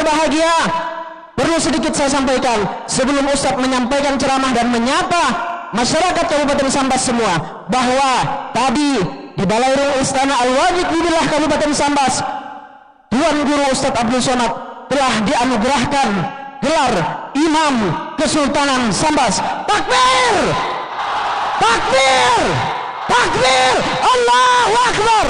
berbahagia. Perlu sedikit saya sampaikan sebelum Ustadz menyampaikan ceramah dan menyapa masyarakat Kabupaten Sambas semua, bahwa tadi di Balairung Istana Al-Wajid Billah Kabupaten Sambas, Tuan Guru Ustadz Abdul Somad telah dianugerahkan gelar Imam Kesultanan Sambas. Takbir! Takbir! Takbir! Allahu Akbar!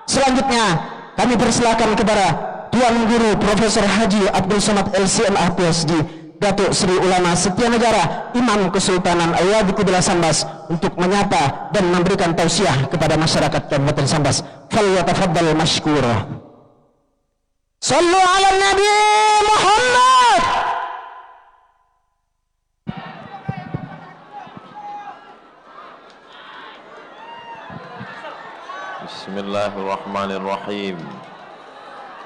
Selanjutnya kami persilakan kepada Tuan Guru Profesor Haji Abdul Somad LCMA PhD, Datuk Sri Ulama Setia Negara, Imam Kesultanan Al-Wajid Billah Sambas, untuk menyapa dan memberikan tausiah kepada masyarakat Kabupaten Sambas. Falyatafaddal mashkura. Sallu ala Nabi Muhammad. Bismillahirrahmanirrahim.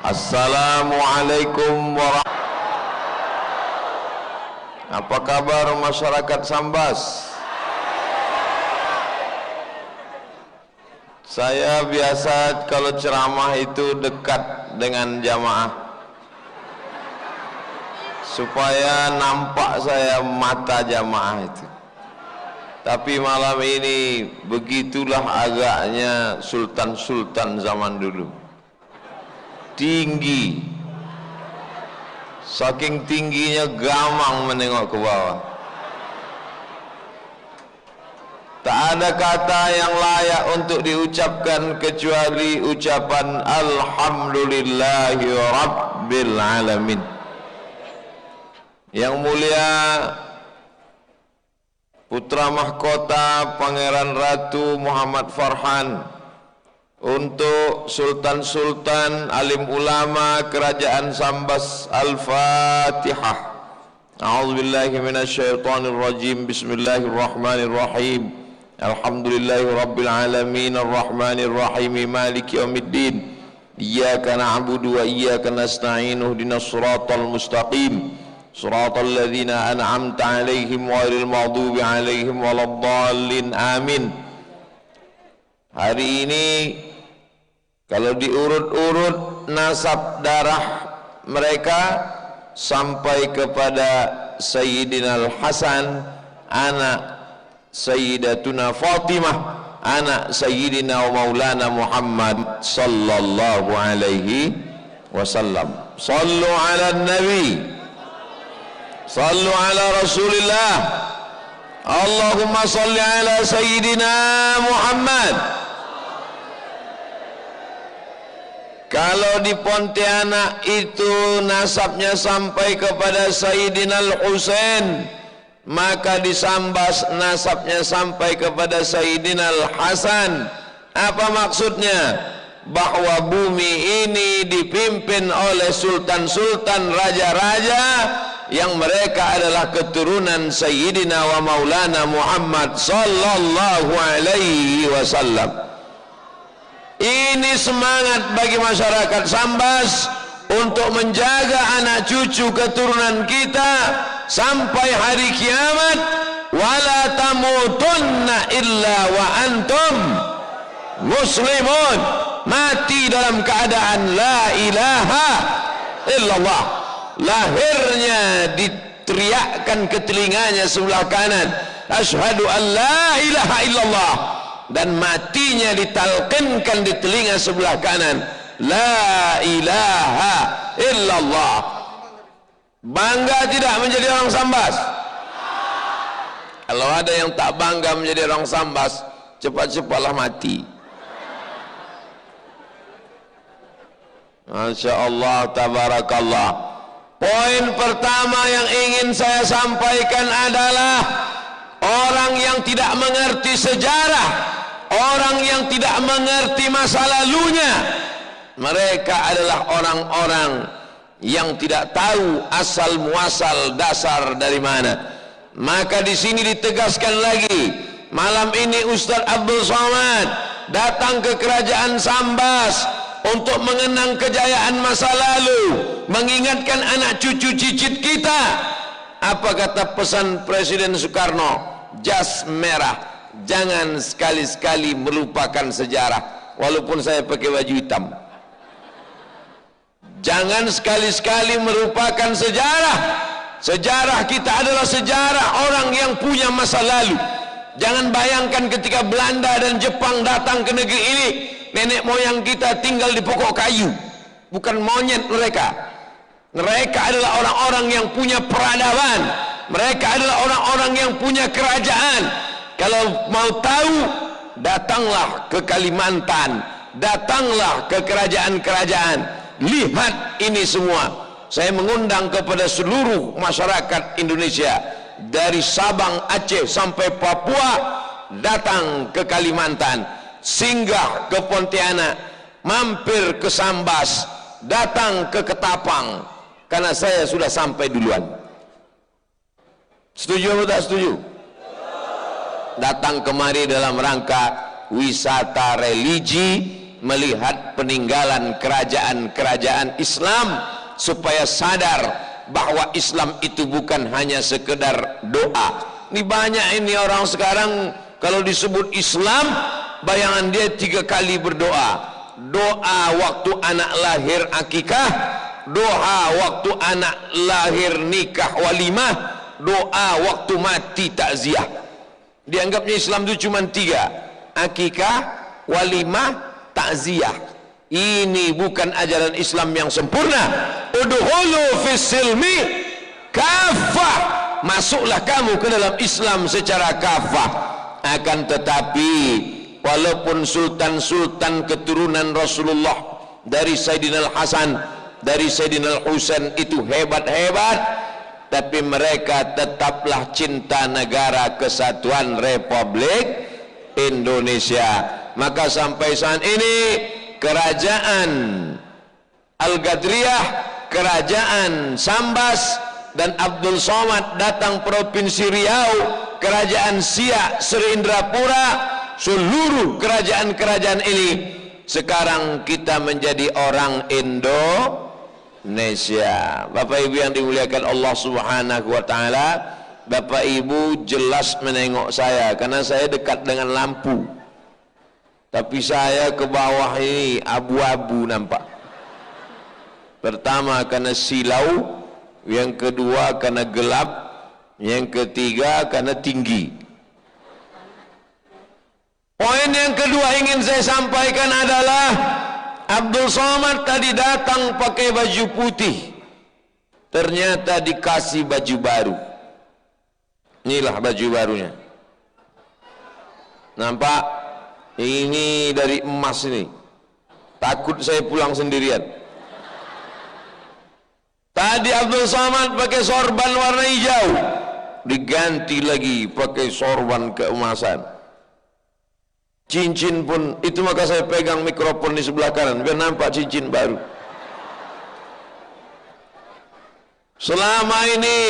Assalamualaikum warahmatullahi. Apa kabar masyarakat Sambas? Saya biasa kalau ceramah itu dekat dengan jamaah supaya nampak saya mata jamaah itu. Tapi malam ini begitulah agaknya sultan-sultan zaman dulu. Tinggi, saking tingginya gamang menengok ke bawah. Tak ada kata yang layak untuk diucapkan kecuali ucapan Alhamdulillahi Rabbil Alamin. Yang mulia Putra Mahkota Pangeran Ratu Muhammad Farhan, untuk sultan-sultan alim ulama kerajaan Sambas, Al-Fatihah. A'udzubillahi minasyaitonir rajim. Bismillahirrahmanirrahim. Alhamdulillahi rabbil alamin arrahmanir rahim maliki yaumiddin. Iyyaka na'budu wa iyyaka nasta'in. Ihdinas siratal mustaqim. Siratal ladzina an'amta 'alaihim ghairil maghdubi 'alaihim waladdallin. Amin. Hari ini kalau diurut-urut nasab darah mereka sampai kepada Sayyidina Al-Hasan, anak Sayyidatuna Fatimah, anak Sayyidina wa Maulana Muhammad sallallahu alaihi wasallam. Sallu ala Nabi, sallu ala Rasulillah. Allahumma salli ala Sayyidina Muhammad. Kalau di Pontianak itu nasabnya sampai kepada Sayyidina Al-Husain, maka di Sambas nasabnya sampai kepada Sayyidina Al-Hasan. Apa maksudnya? Bahwa bumi ini dipimpin oleh sultan-sultan, raja-raja yang mereka adalah keturunan Sayyidina wa Maulana Muhammad sallallahu alaihi wasallam. Ini semangat bagi masyarakat Sambas untuk menjaga anak cucu keturunan kita sampai hari kiamat. Wala tamutunna illa wa antum muslimun. Mati dalam keadaan la ilaha illallah. Lahirnya diteriakkan ke telinganya sebelah kanan, asyhadu an la ilaha illallah, dan matinya ditalqinkan di telinga sebelah kanan, la ilaha illallah. Bangga tidak menjadi orang Sambas? Kalau ada yang tak bangga menjadi orang Sambas, cepat-cepatlah mati. Masya Allah, tabarakallah. Poin pertama yang ingin saya sampaikan adalah orang yang tidak mengerti sejarah, orang yang tidak mengerti masa lalunya, mereka adalah orang-orang yang tidak tahu asal muasal dasar dari mana. Maka di sini ditegaskan lagi, malam ini Ustadz Abdul Somad datang ke kerajaan Sambas untuk mengenang kejayaan masa lalu, mengingatkan anak cucu cicit kita. Apa kata pesan Presiden Soekarno? Jas merah, jangan sekali-sekali melupakan sejarah. Walaupun saya pakai baju hitam, Jangan sekali-sekali merupakan sejarah. Sejarah kita adalah sejarah orang yang punya masa lalu. Jangan bayangkan ketika Belanda dan Jepang datang ke negeri ini, nenek moyang kita tinggal di pokok kayu. Bukan monyet mereka. Mereka adalah orang-orang yang punya peradaban. Mereka adalah orang-orang yang punya kerajaan. Kalau mau tahu, datanglah ke Kalimantan, datanglah ke kerajaan-kerajaan. Lihat ini semua. Saya mengundang kepada seluruh masyarakat Indonesia, dari Sabang, Aceh sampai Papua, datang ke Kalimantan, singgah ke Pontianak, mampir ke Sambas, datang ke Ketapang, karena saya sudah sampai duluan. Setuju atau tak setuju? Datang kemari dalam rangka wisata religi, melihat peninggalan kerajaan-kerajaan Islam, supaya sadar bahwa Islam itu bukan hanya sekedar doa. Ini banyak ini orang sekarang kalau disebut Islam, bayangan dia 3 kali berdoa. Doa waktu anak lahir akikah, doa waktu anak lahir nikah walimah, doa waktu mati takziah. Dianggapnya Islam itu cuma 3: akikah, walimah, takziah. Ini bukan ajaran Islam yang sempurna. Udkhulu fis silmi kafah, masuklah kamu ke dalam Islam secara kafah. Akan tetapi walaupun sultan-sultan keturunan Rasulullah, dari Sayyidina Al-Hasan, dari Sayyidina Al-Husain itu hebat-hebat, tapi mereka tetaplah cinta negara kesatuan Republik Indonesia. Maka sampai saat ini kerajaan Al-Gadriyah, kerajaan Sambas dan Abdul Somad datang provinsi Riau, kerajaan Siak, Sri Indrapura, seluruh kerajaan-kerajaan ini sekarang kita menjadi orang Indonesia. Bapak Ibu yang dimuliakan Allah Subhanahu wa taala, Bapak Ibu jelas menengok saya karena saya dekat dengan lampu. Tapi saya ke bawah ini abu-abu nampak. Pertama karena silau, yang kedua karena gelap, yang ketiga karena tinggi. Poin yang kedua ingin saya sampaikan adalah Abdul Somad tadi datang pakai baju putih, ternyata dikasih baju baru. Inilah baju barunya, nampak? Ini dari emas ini. Takut saya pulang sendirian. Tadi Abdul Somad pakai sorban warna hijau, diganti lagi pakai sorban keemasan. Cincin pun itu, maka saya pegang mikrofon di sebelah kanan biar nampak cincin baru. Selama ini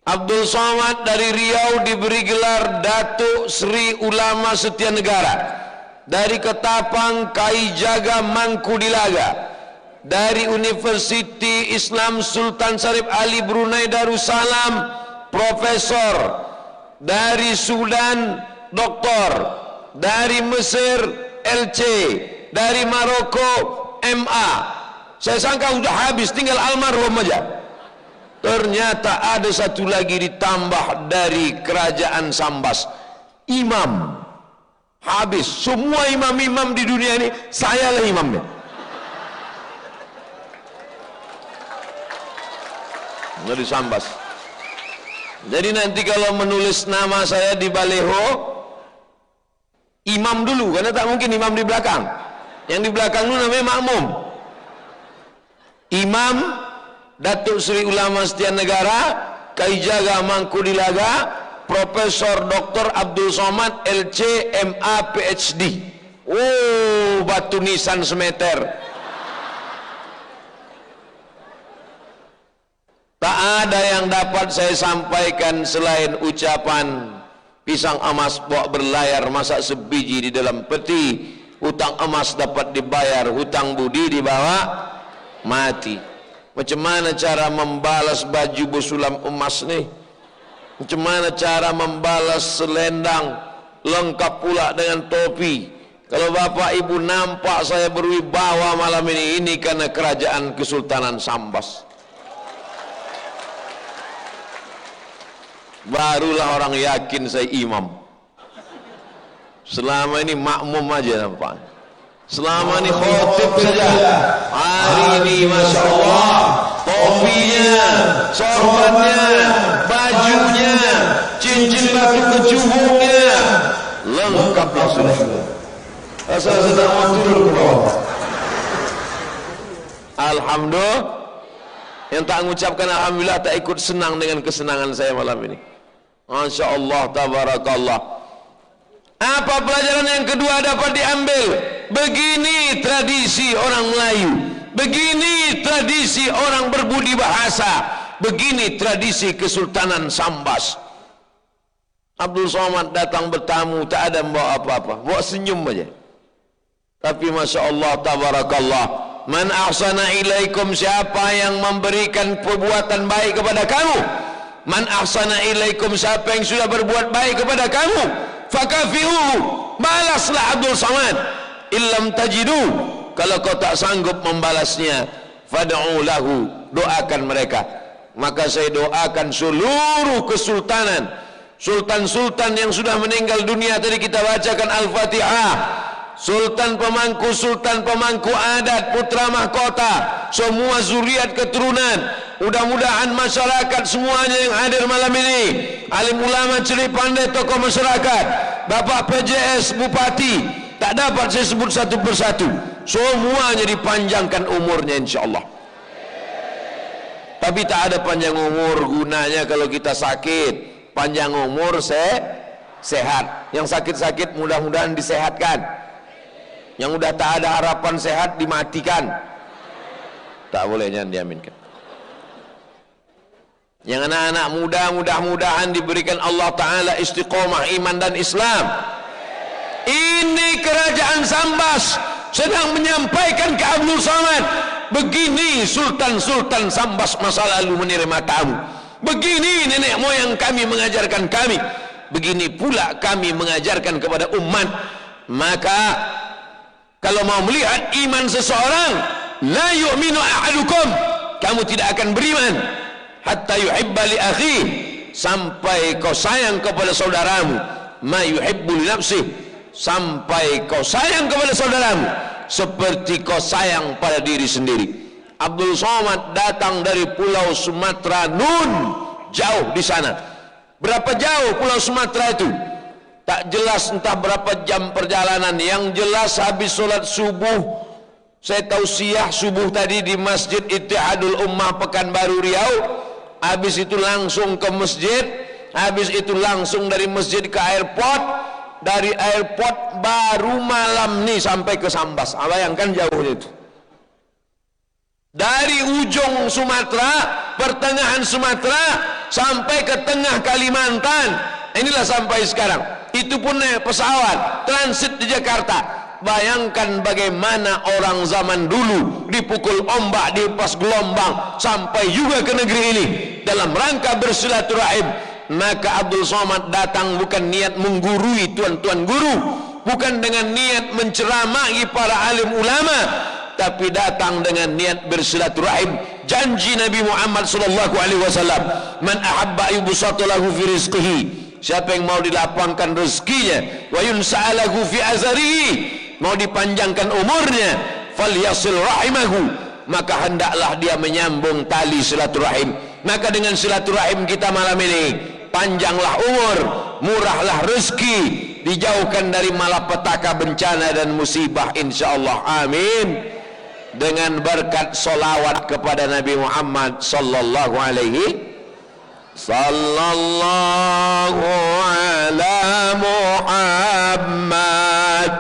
Abdul Somad dari Riau diberi gelar Datuk Sri Ulama Setia Negara, dari Ketapang Kai Jaga Mangkudilaga, dari Universiti Islam Sultan Syarif Ali Brunei Darussalam Profesor, dari Sudan Doktor, dari Mesir LC, dari Maroko MA. Saya sangka sudah habis, tinggal almarhum aja. Ternyata ada satu lagi ditambah dari kerajaan Sambas, imam. Habis semua imam-imam di dunia ini, sayalah imamnya. Dari Sambas. Jadi nanti kalau menulis nama saya di baleho, imam dulu, karena tak mungkin imam di belakang. Yang di belakang dulu namanya makmum. Imam Datuk Sri Ulama Setia Negara Kai Jaga Mangkudilaga Profesor Dr. Abdul Somad LC MA PhD. Oh, batu nisan semeter. Tak ada yang dapat saya sampaikan selain ucapan pisang emas bawa berlayar, masak sebiji di dalam peti. Hutang emas dapat dibayar, hutang budi dibawa mati. Macam mana cara membalas baju bersulam emas nih? Macam mana cara membalas selendang lengkap pula dengan topi? Kalau bapak ibu nampak saya berwibawa malam ini karena kerajaan Kesultanan Sambas. Barulah orang yakin saya imam. Selama ini makmum aja nampak. Selama ini khotib saja. Hari ini Masya Allah, topinya, sorbannya, bajunya, cincin batu kecubungnya, lengkaplah sudah. Asal sedang mau turun ke bawah. Alhamdulillah. Yang tak mengucapkan alhamdulillah tak ikut senang dengan kesenangan saya malam ini. Masya Allah, tabarakallah. Apa pelajaran yang kedua dapat diambil? Begini tradisi orang Melayu, begini tradisi orang berbudi bahasa, begini tradisi Kesultanan Sambas. Abdul Somad datang bertamu, tak ada membawa apa-apa, bawa senyum aja. Tapi Masya Allah, tabarakallah, man ahsana ilaikum, siapa yang memberikan perbuatan baik kepada kamu, man ahsana ilaikum, siapa yang sudah berbuat baik kepada kamu, fakafi'uhu, balaslah Abdul Somad. Illam tajidu, kalau kau tak sanggup membalasnya, fad'u lahu, doakan mereka. Maka saya doakan seluruh kesultanan, sultan-sultan yang sudah meninggal dunia. Tadi kita bacakan Al-Fatihah. Sultan pemangku adat, putra mahkota, semua zuriat keturunan. Mudah-mudahan masyarakat semuanya yang hadir malam ini, alim ulama, ceri pandai, tokoh masyarakat, Bapak PJS, Bupati, tak dapat saya sebut satu persatu, semuanya dipanjangkan umurnya insyaAllah. Tapi tak ada panjang umur gunanya kalau kita sakit. Panjang umur sehat. Yang sakit-sakit mudah-mudahan disehatkan. Yang udah tak ada harapan sehat dimatikan. Tak boleh, jangan diaminkan. Yang anak-anak muda mudah-mudahan diberikan Allah Ta'ala istiqomah iman dan Islam. Ini kerajaan Sambas sedang menyampaikan ke Abdul Somad, begini sultan-sultan Sambas masa lalu menerima tamu, begini nenek moyang kami mengajarkan kami, begini pula kami mengajarkan kepada umat. Maka kalau mau melihat iman seseorang, la yu'minu ahadukum, kamu tidak akan beriman hatta yuhibba li akhi, sampai kau sayang kepada saudaramu, ma yuhibbu li nafsihi, sampai kau sayang kepada saudaramu seperti kau sayang pada diri sendiri. Abdul Somad datang dari Pulau Sumatera Nun, jauh di sana. Berapa jauh Pulau Sumatera itu? Tak jelas, entah berapa jam perjalanan. Yang jelas habis solat subuh, saya tausiah subuh tadi di Masjid Ittihadul Ummah Pekanbaru Riau. Habis itu langsung ke masjid, habis itu langsung dari masjid ke airport, dari airport baru malam nih sampai ke Sambas. Bayangkan jauhnya itu. Dari ujung Sumatera, pertengahan Sumatera sampai ke tengah Kalimantan. Inilah sampai sekarang. Itu pun naik pesawat transit di Jakarta. Bayangkan bagaimana orang zaman dulu dipukul ombak, dilepas gelombang sampai juga ke negeri ini dalam rangka bersilaturahim. Maka Abdul Somad datang bukan niat menggurui tuan-tuan guru, bukan dengan niat menceramahi para alim ulama, tapi datang dengan niat bersilaturahim. Janji Nabi Muhammad sallallahu alaihi wasallam, man ahabba yubsata lahu fi rizqihi, siapa yang mau dilapangkan rezekinya, wa yunsa'alahu fi azarihi, mau dipanjangkan umurnya, falyasil rahimahu, maka hendaklah dia menyambung tali silaturahim. Maka dengan silaturahim kita malam ini, panjanglah umur, murahlah rezeki, dijauhkan dari malapetaka, bencana dan musibah insyaallah. Amin. Dengan berkat solawat kepada Nabi Muhammad sallallahu alaihi sallallahu ala Muhammad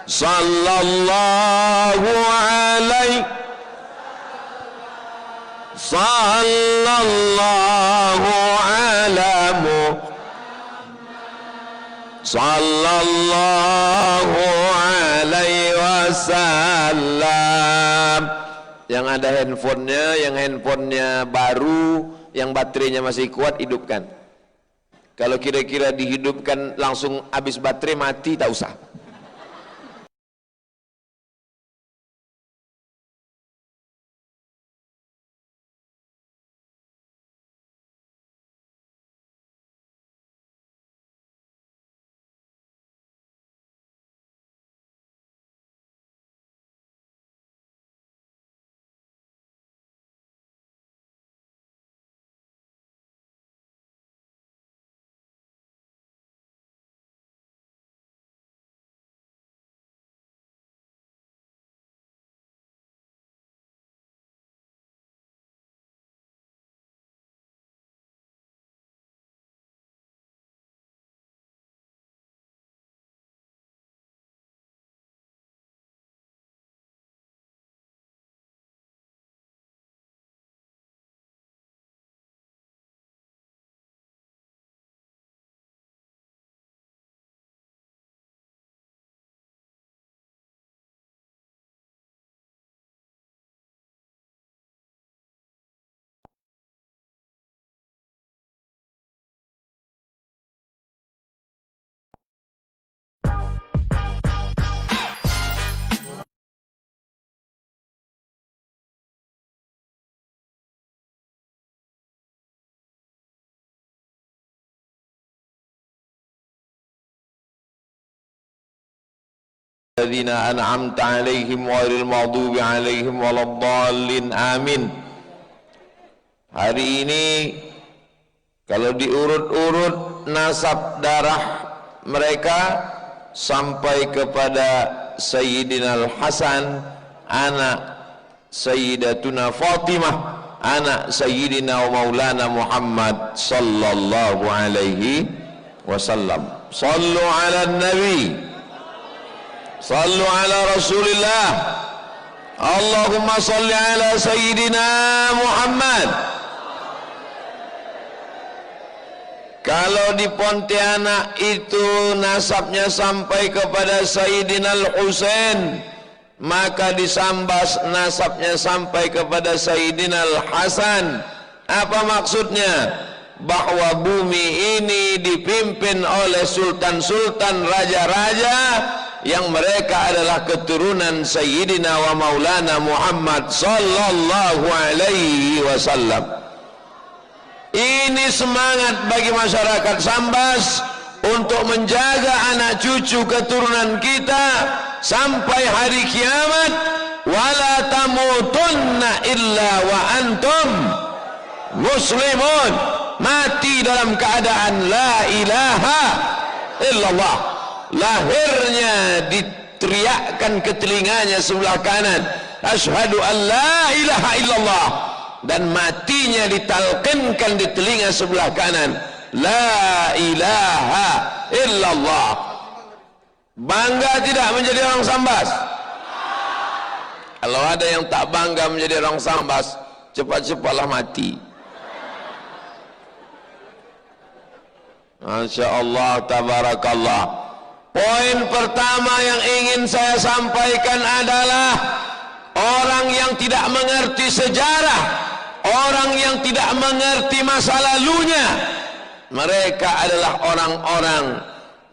sallallahu alaihi sallallahu ala Muhammad sallallahu alaihi wasallam. Yang ada handphonenya baru, yang baterainya masih kuat, hidupkan. Kalau kira-kira dihidupkan langsung habis baterai mati, tak usah. ladzina an'amta 'alaihim ghairil maghdubi 'alaihim waladdallin. Amin. Hari ini kalau diurut-urut nasab darah mereka sampai kepada Sayyidina Al-Hasan anak Sayyidatuna Fatimah anak Sayyidina wa Maulana Muhammad sallallahu alaihi wasallam. Sallu ala Nabi, sallu ala Rasulillah, Allahumma salli ala Sayyidina Muhammad. Kalau di Pontianak itu nasabnya sampai kepada Sayyidina Al-Husain, maka di Sambas nasabnya sampai kepada Sayyidina Al-Hasan. Apa maksudnya? Bahwa bumi ini dipimpin oleh sultan-sultan, raja-raja yang mereka adalah keturunan Sayyidina wa Maulana Muhammad sallallahu alaihi wasallam. Ini semangat bagi masyarakat Sambas untuk menjaga anak cucu keturunan kita sampai hari kiamat. Wala tamutunna illa wa antum muslimun. Mati dalam keadaan la ilaha illallah. Lahirnya diteriakkan ke telinganya sebelah kanan, asyhadu an la ilaha illallah, dan matinya ditalqinkan di telinga sebelah kanan, la ilaha illallah. Bangga tidak menjadi orang Sambas? Kalau ada yang tak bangga menjadi orang Sambas, cepat-cepatlah mati. Masya Allah, tabarakallah. Poin pertama yang ingin saya sampaikan adalah orang yang tidak mengerti sejarah, orang yang tidak mengerti masa lalunya, mereka adalah orang-orang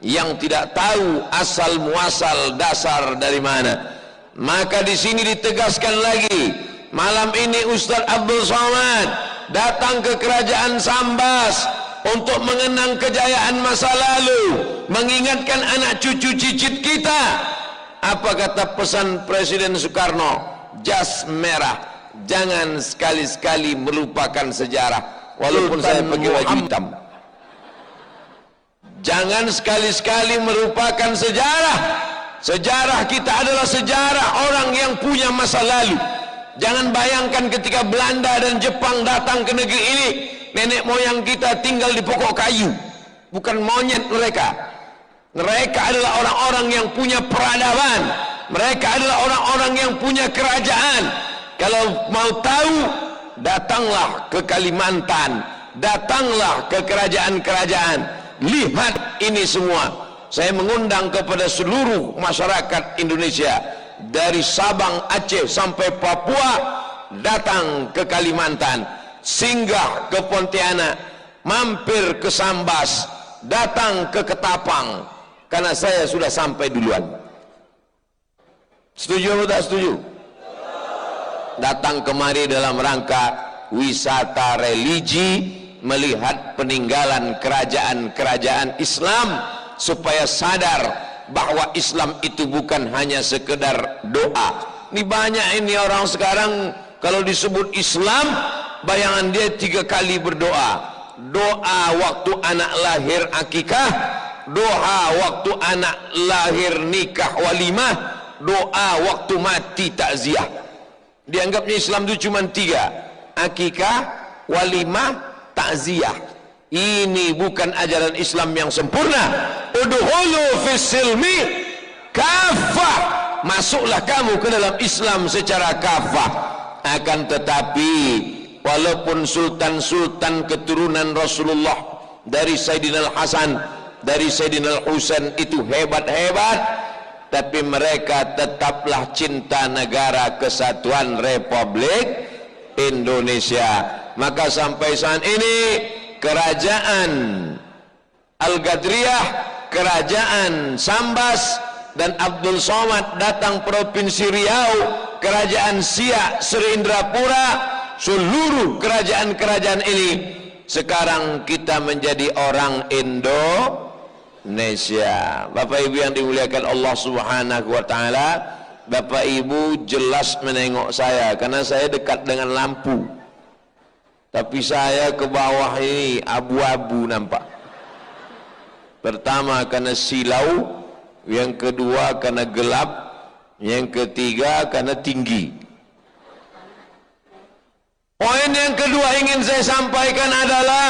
yang tidak tahu asal muasal dasar dari mana. Maka di sini ditegaskan lagi, malam ini Ustaz Abdul Somad datang ke kerajaan Sambas untuk mengenang kejayaan masa lalu, mengingatkan anak cucu cicit kita. Apa kata pesan Presiden Soekarno? Jas merah, jangan sekali-sekali melupakan sejarah. Walaupun saya pakai baju hitam, jangan sekali-sekali melupakan sejarah. Sejarah kita adalah sejarah orang yang punya masa lalu. Jangan bayangkan ketika Belanda dan Jepang datang ke negeri ini, nenek moyang kita tinggal di pokok kayu. Bukan monyet mereka. Mereka adalah orang-orang yang punya peradaban. Mereka adalah orang-orang yang punya kerajaan. Kalau mau tahu, datanglah ke Kalimantan, datanglah ke kerajaan-kerajaan, lihat ini semua. Saya mengundang kepada seluruh masyarakat Indonesia, dari Sabang, Aceh sampai Papua, datang ke Kalimantan, singgah ke Pontianak, mampir ke Sambas, datang ke Ketapang, karena saya sudah sampai duluan. Setuju atau tak setuju? Datang kemari dalam rangka wisata religi, melihat peninggalan kerajaan-kerajaan Islam, supaya sadar bahwa Islam itu bukan hanya sekedar doa. Ini banyak ini orang sekarang kalau disebut Islam, bayangan dia 3 kali berdoa. Doa waktu anak lahir akikah, doa waktu anak lahir nikah walimah, doa waktu mati takziah. Dianggapnya Islam itu cuma 3: akikah, walimah, takziah. Ini bukan ajaran Islam yang sempurna. Udhulu fis silmi kafah, masuklah kamu ke dalam Islam secara kafah. Akan tetapi walaupun sultan-sultan keturunan Rasulullah, dari Sayyidina Al-Hasan, dari Sayyidina Al-Husain itu hebat-hebat, tapi mereka tetaplah cinta negara kesatuan Republik Indonesia. Maka sampai saat ini kerajaan Al-Gadriyah, kerajaan Sambas dan Abdul Somad datang provinsi Riau, kerajaan Siak, Sri Indrapura, seluruh kerajaan-kerajaan ini sekarang kita menjadi orang Indonesia. Bapak Ibu yang dimuliakan Allah Subhanahu wa taala, Bapak Ibu jelas menengok saya karena saya dekat dengan lampu. Tapi saya ke bawah ini abu-abu nampak. Pertama karena silau, yang kedua karena gelap, yang ketiga karena tinggi. Poin yang kedua ingin saya sampaikan adalah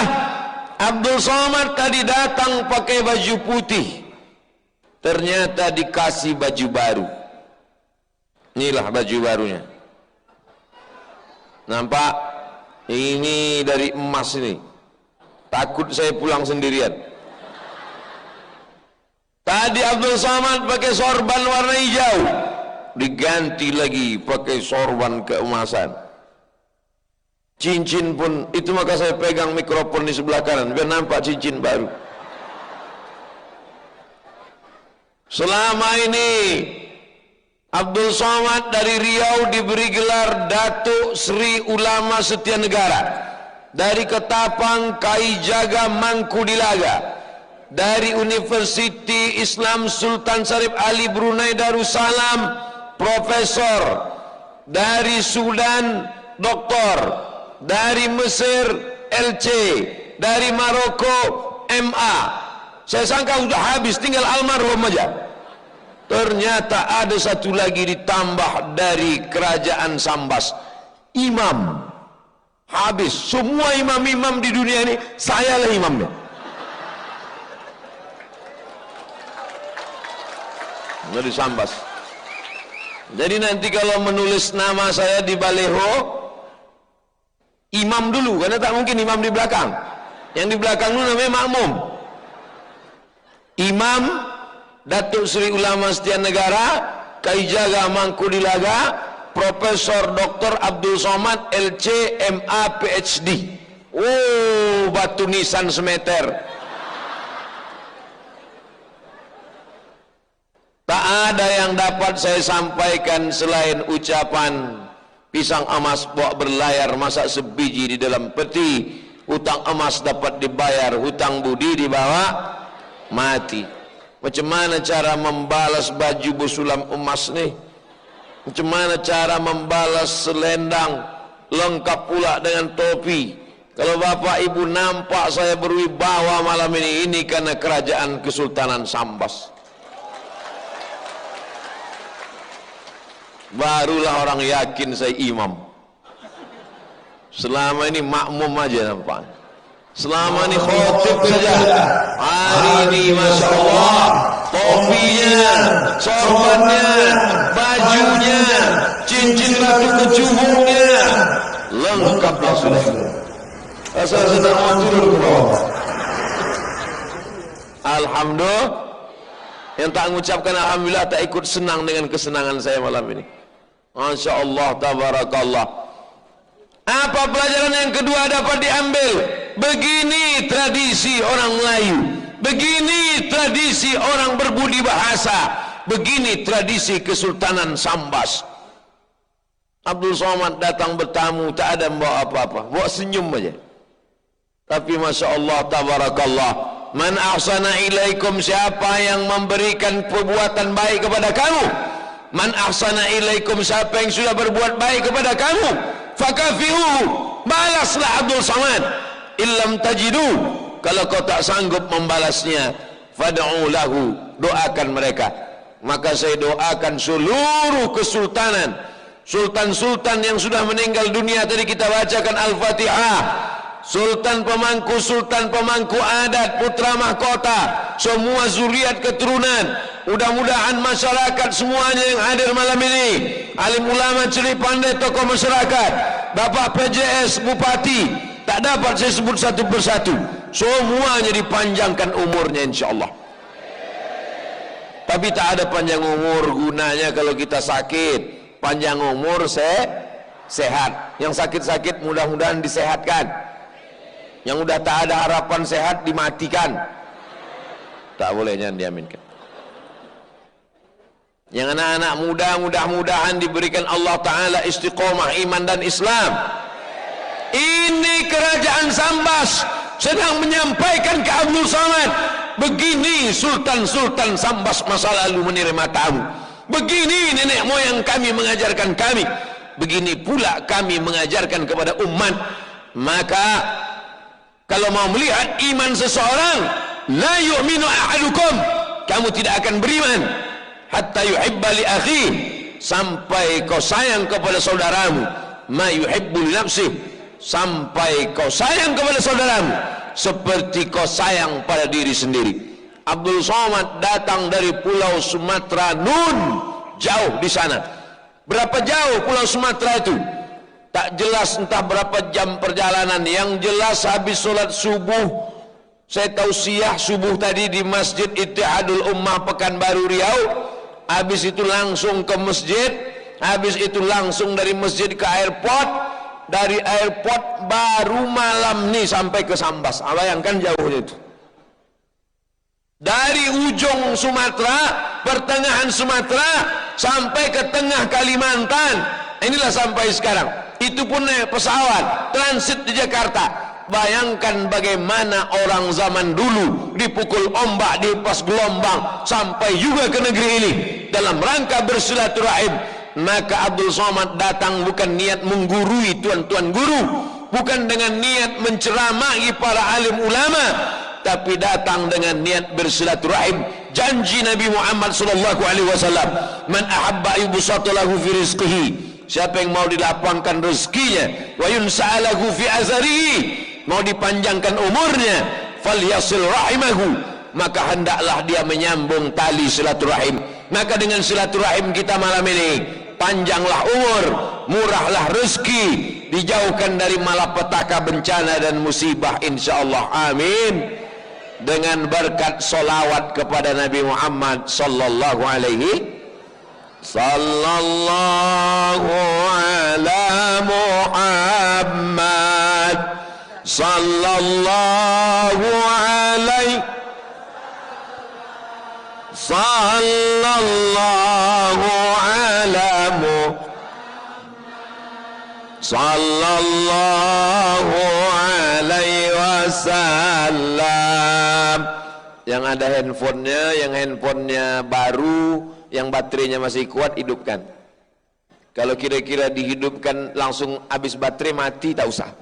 Abdul Somad tadi datang pakai baju putih, ternyata dikasih baju baru. Inilah baju barunya, nampak? Ini dari emas ini. Takut saya pulang sendirian. Tadi Abdul Somad pakai sorban warna hijau, diganti lagi pakai sorban keemasan. Cincin pun itu, maka saya pegang mikrofon di sebelah kanan biar nampak cincin baru. Selama ini Abdul Somad dari Riau diberi gelar Datuk Sri Ulama Setia Negara, dari Ketapang Kaijaga Mangkudilaga, dari Universiti Islam Sultan Syarif Ali Brunei Darussalam Profesor, dari Sudan Doktor, dari Mesir LC, dari Maroko MA. Saya sangka sudah habis, tinggal almarhum aja. Ternyata ada satu lagi ditambah dari kerajaan Sambas, imam. Habis semua imam-imam di dunia ini, sayalah imamnya. Dari Sambas. Jadi nanti kalau menulis nama saya di baleho, imam dulu, karena tak mungkin imam di belakang. Yang di belakang dulu namanya makmum. Imam Datuk Sri Ulama Setia Negara Kaijaga Mangkudilaga Profesor Dr. Abdul Somad LC MA PhD. Oh, batu nisan semeter. Tak ada yang dapat saya sampaikan selain ucapan pisang emas bawa berlayar masak sebiji di dalam peti. Hutang emas dapat dibayar, hutang budi dibawa mati. Macam mana cara membalas baju bersulam emas nih? Macam mana cara membalas selendang lengkap pula dengan topi? Kalau Bapak Ibu nampak saya berwibawa malam ini karena kerajaan Kesultanan Sambas. Barulah orang yakin saya imam. Selama ini makmum aja nampak. Selama ini khotib saja. Hari ini Masya Allah, topinya, sorbannya, bajunya, cincin batu kecubungnya, lengkaplah sudah. Asal sedang turun ke bawah. Alhamdulillah. Yang tak mengucapkan alhamdulillah tak ikut senang dengan kesenangan saya malam ini. Masya Allah, tabarakallah. Apa pelajaran yang kedua dapat diambil? Begini tradisi orang Melayu, begini tradisi orang berbudi bahasa, begini tradisi Kesultanan Sambas. Abdul Somad datang bertamu, tak ada membawa apa-apa, bawa senyum aja. Tapi Masya Allah, tabarakallah, man ahsana ilaikum, siapa yang memberikan perbuatan baik kepada kamu, man ahsana ilaikum, siapa yang sudah berbuat baik kepada kamu, fakafi'uhu, balaslah Abdul Somad. Illam tajidu, kalau kau tak sanggup membalasnya, fad'u lahu, doakan mereka. Maka saya doakan seluruh kesultanan, sultan-sultan yang sudah meninggal dunia. Tadi kita bacakan Al-Fatihah. Sultan pemangku adat, putra mahkota, semua zuriat keturunan. Mudah-mudahan masyarakat semuanya yang hadir malam ini, alim ulama, cili pandai, tokoh masyarakat, Bapak PJS, Bupati, tak dapat saya sebut satu persatu, semuanya dipanjangkan umurnya insyaAllah. Tapi tak ada panjang umur gunanya kalau kita sakit. Panjang umur sehat. Yang sakit-sakit mudah-mudahan disehatkan. Yang udah tak ada harapan sehat dimatikan. Tak boleh, jangan diaminkan. Yang anak-anak muda mudah-mudahan diberikan Allah Ta'ala istiqomah iman dan Islam. Ini kerajaan Sambas sedang menyampaikan ke Abdul Somad, begini sultan-sultan Sambas masa lalu menerima tamu, begini nenek moyang kami mengajarkan kami, begini pula kami mengajarkan kepada umat. Maka kalau mau melihat iman seseorang, la yu'minu ahadukum, kamu tidak akan beriman hatta yuhibba li akhi, sampai kau sayang kepada saudaramu, ma yuhibbu li nafsih, sampai kau sayang kepada saudaramu seperti kau sayang pada diri sendiri. Abdul Somad datang dari Pulau Sumatera Nun, jauh di sana. Berapa jauh Pulau Sumatera itu? Tak jelas, entah berapa jam perjalanan. Yang jelas habis solat subuh, saya tausiah subuh tadi di Masjid Ittihadul Ummah Pekanbaru Riau. Habis itu langsung ke masjid, habis itu langsung dari masjid ke airport, dari airport baru malam nih sampai ke Sambas. Bayangkan jauhnya itu. Dari ujung Sumatera, pertengahan Sumatera sampai ke tengah Kalimantan. Inilah sampai sekarang. Itu pun naik pesawat transit di Jakarta. Bayangkan bagaimana orang zaman dulu dipukul ombak, dipas gelombang sampai juga ke negeri ini dalam rangka bersilaturahim. Maka Abdul Somad datang bukan niat menggurui tuan-tuan guru, bukan dengan niat menceramahi para alim ulama, tapi datang dengan niat bersilaturahim. Janji Nabi Muhammad sallallahu alaihi wasallam, man ahabba yubsata lahu fi rizqihi, siapa yang mau dilapangkan rezekinya, wa yunsa'alahu fi azarihi, mau dipanjangkan umurnya, falyasil rahimahu, maka hendaklah dia menyambung tali silaturahim. Maka dengan silaturahim kita malam ini, panjanglah umur, murahlah rezeki, dijauhkan dari malapetaka, bencana dan musibah insyaallah. Amin. Dengan berkat solawat kepada Nabi Muhammad sallallahu alaihi sallallahu ala Muhammad sallallahu alaihi sallallahu ala Muhammad sallallahu alaihi wasallam. Yang ada handphonenya baru, yang baterainya masih kuat, hidupkan. Kalau kira-kira dihidupkan langsung habis baterai mati, tak usah.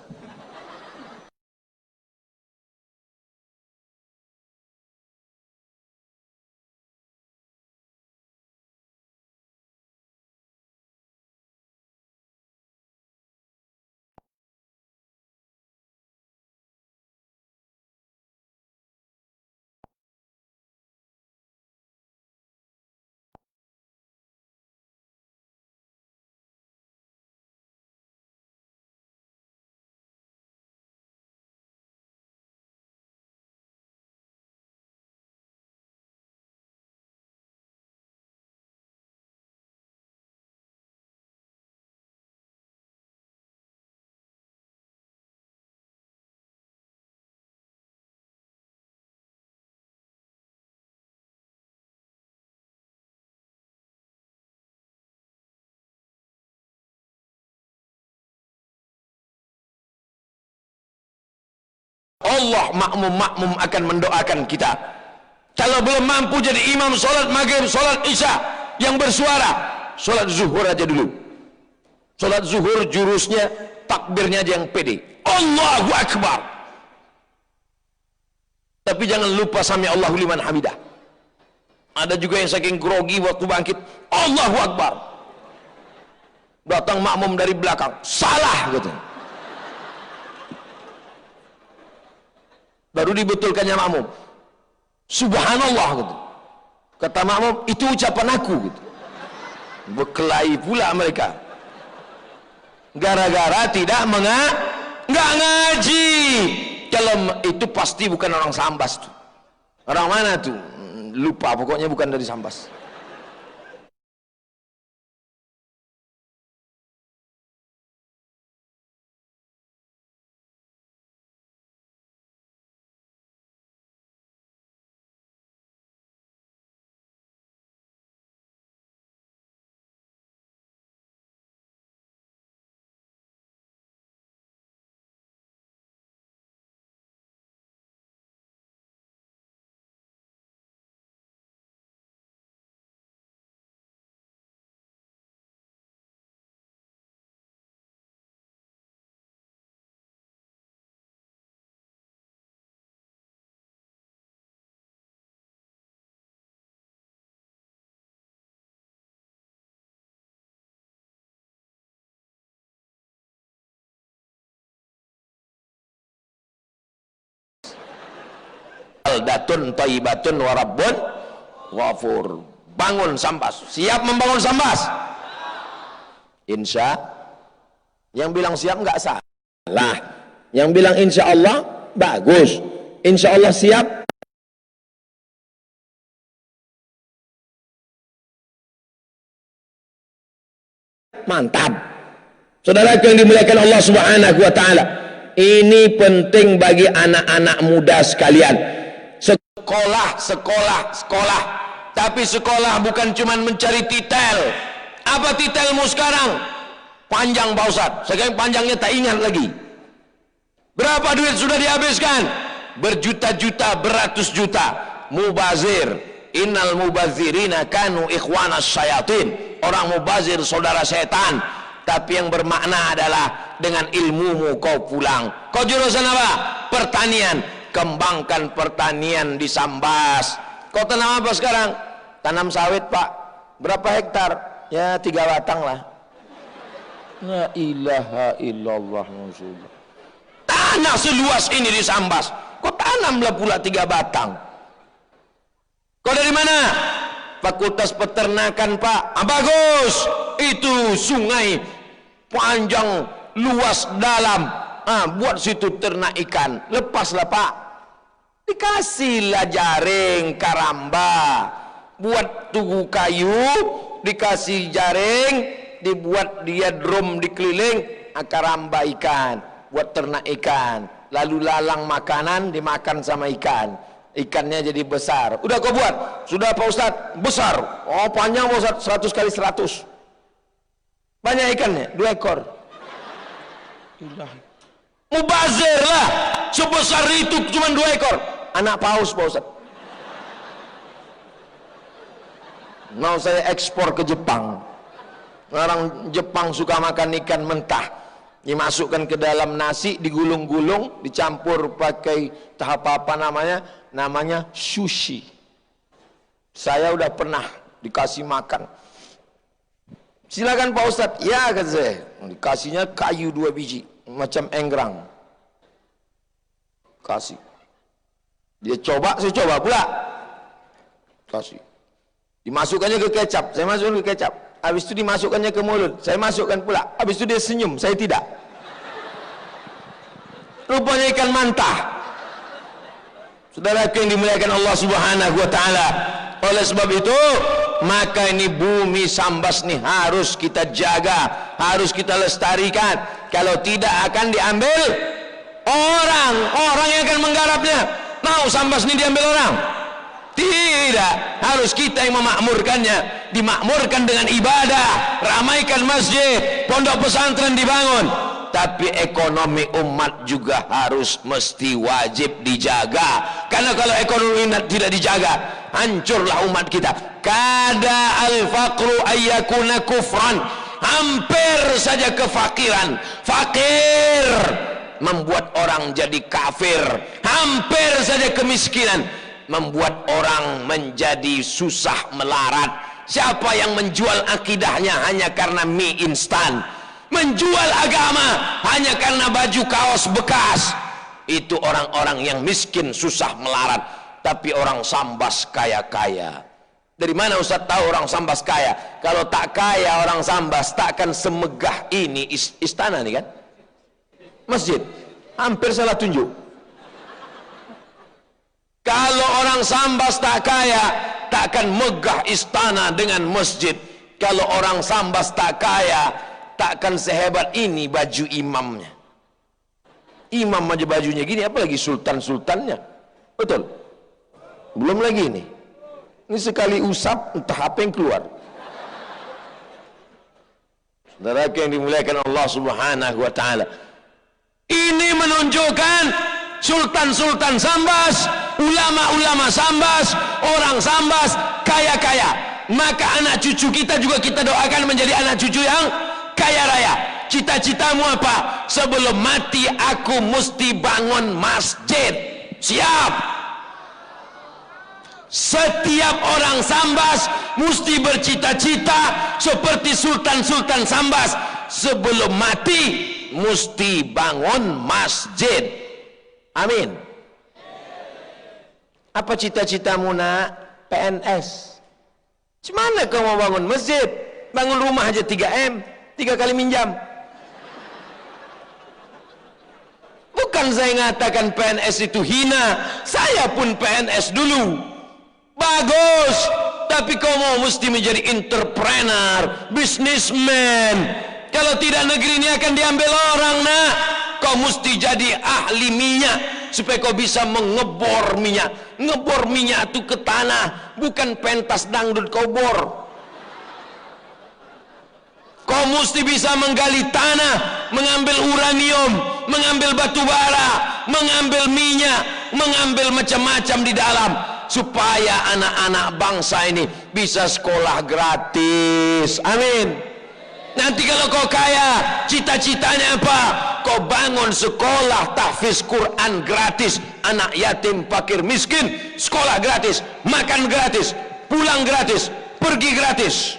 Allah makmum akan mendoakan kita. Kalau belum mampu jadi imam solat maghrib, solat isya yang bersuara, solat zuhur aja dulu. Solat zuhur jurusnya, takbirnya aja yang pede, Allahu Akbar. Tapi jangan lupa sami Allahu liman hamidah. Ada juga yang saking grogi waktu bangkit, Allahu Akbar. Datang makmum dari belakang, salah gitu. Baru dibetulkannya makmum, subhanallah gitu. Kata makmum, itu ucapan aku gitu. Berkelahi pula mereka gara-gara tidak nggak ngaji. Kalau itu pasti bukan orang Sambas tuh. Orang mana tuh? Lupa, pokoknya bukan dari Sambas. baldatun thayyibatun wa rabbun ghafur. Bangun Sambas. Siap membangun Sambas? Insya. Yang bilang siap enggak salah. Yang bilang insya Allah bagus. Insya Allah siap. Mantap. Saudara yang dimuliakan Allah Subhanahu wa taala. Ini penting bagi anak-anak muda sekalian. Sekolah. Tapi sekolah bukan cuma mencari titel. Apa titelmu sekarang? Panjang Pak Ustaz. Sekarang panjangnya tak ingat lagi. Berapa duit sudah dihabiskan? Berjuta-juta, beratus juta. Mubazir. Innal mubazirina kanu ikhwanas syayatin. Orang mubazir saudara setan. Tapi yang bermakna adalah dengan ilmumu kau pulang. Kau jurusan apa? Pertanian. Kembangkan pertanian di Sambas. Kau tanam apa sekarang? Tanam sawit Pak. Berapa hektar? Ya 3 batang lah. La ilaha illallah. Tanah seluas ini di Sambas. Kau tanamlah pula 3 batang. Kau dari mana? Fakultas Peternakan Pak. Bagus. Itu sungai panjang, luas, dalam. Buat situ ternak ikan. Lepaslah Pak. Dikasihlah jaring karamba. Buat tugu kayu, dikasih jaring, dibuat dia drum dikeliling, karamba ikan. Buat ternak ikan. Lalu lalang makanan dimakan sama ikan. Ikannya jadi besar. Udah kau buat? Sudah Pak Ustaz? Besar. Oh panjang Pak Ustaz, 100 kali 100. Banyak ikannya? 2 ekor. Mubazir lah. Sebesar itu cuma 2 ekor. Anak paus Pak Ustaz. Mau saya ekspor ke Jepang. Orang Jepang suka makan ikan mentah. Dimasukkan ke dalam nasi, digulung-gulung, dicampur pakai tahap apa namanya? Namanya sushi. Saya udah pernah dikasih makan. Silakan Pak Ustadz. Ya kata saya. Dikasihnya kayu 2 biji, macam enggrang. Kasih. Dia coba, saya coba pula. Kasih. Dimasukkannya ke kecap, saya masukkan ke kecap. Habis itu dimasukkannya ke mulut, saya masukkan pula. Habis itu dia senyum, saya tidak. Rupanya ikan mantah. Saudaraku yang dimuliakan Allah Subhanahu wa taala. Oleh sebab itu, maka ini bumi Sambas nih harus kita jaga, harus kita lestarikan. Kalau tidak akan diambil orang yang akan menggarapnya. Mau Sambas ini diambil orang? Tidak, harus kita yang memakmurkannya. Dimakmurkan dengan ibadah, ramaikan masjid, pondok pesantren dibangun. Tapi ekonomi umat juga harus mesti wajib dijaga. Karena kalau ekonomi umat tidak dijaga, hancurlah umat kita. Kada al-faqru ayyakuna kufran. Hampir saja kefakiran. Fakir membuat orang jadi kafir. Hampir saja kemiskinan membuat orang menjadi susah melarat. Siapa yang menjual akidahnya hanya karena mie instan, menjual agama hanya karena baju kaos bekas, itu orang-orang yang miskin susah melarat. Tapi orang Sambas kaya-kaya. Dari mana Ustaz tahu orang Sambas kaya? Kalau tak kaya orang Sambas takkan semegah ini. Istana nih kan, masjid hampir salah tunjuk. Kalau orang Sambas tak kaya, takkan megah istana dengan masjid. Kalau orang Sambas tak kaya, takkan sehebat ini baju imamnya. Imam aja bajunya gini, apalagi sultan-sultannya. Betul? Belum lagi ini. Ini sekali usap, entah apa yang keluar. Saudara yang dimuliakan Allah Subhanahu wa taala. Ini menunjukkan sultan-sultan Sambas, ulama-ulama Sambas, orang Sambas kaya-kaya. Maka anak cucu kita juga kita doakan menjadi anak cucu yang kaya raya. Cita-citamu apa? Sebelum mati aku mesti bangun masjid. Siap. Setiap orang Sambas mesti bercita-cita seperti sultan-sultan Sambas. Sebelum mati mesti bangun masjid. Amin. Apa cita-citamu nak? PNS. Gimana kau mau bangun masjid? Bangun rumah aja 3M, 3 kali minjam. Bukan saya ngatakan PNS itu hina, saya pun PNS dulu. Bagus, tapi kau mau mesti menjadi entrepreneur, businessman. Kalau tidak, negeri ini akan diambil orang, nak. Kau mesti jadi ahli minyak supaya kau bisa mengebor minyak. Ngebor minyak itu ke tanah, bukan pentas dangdut kau bor. Kau mesti bisa menggali tanah, mengambil uranium, mengambil batu bara, mengambil minyak, mengambil macam-macam di dalam, supaya anak-anak bangsa ini bisa sekolah gratis. Amin. Nanti kalau kau kaya, cita-citanya apa? Kau bangun sekolah tahfiz Quran gratis, anak yatim fakir miskin sekolah gratis, makan gratis, pulang gratis, pergi gratis.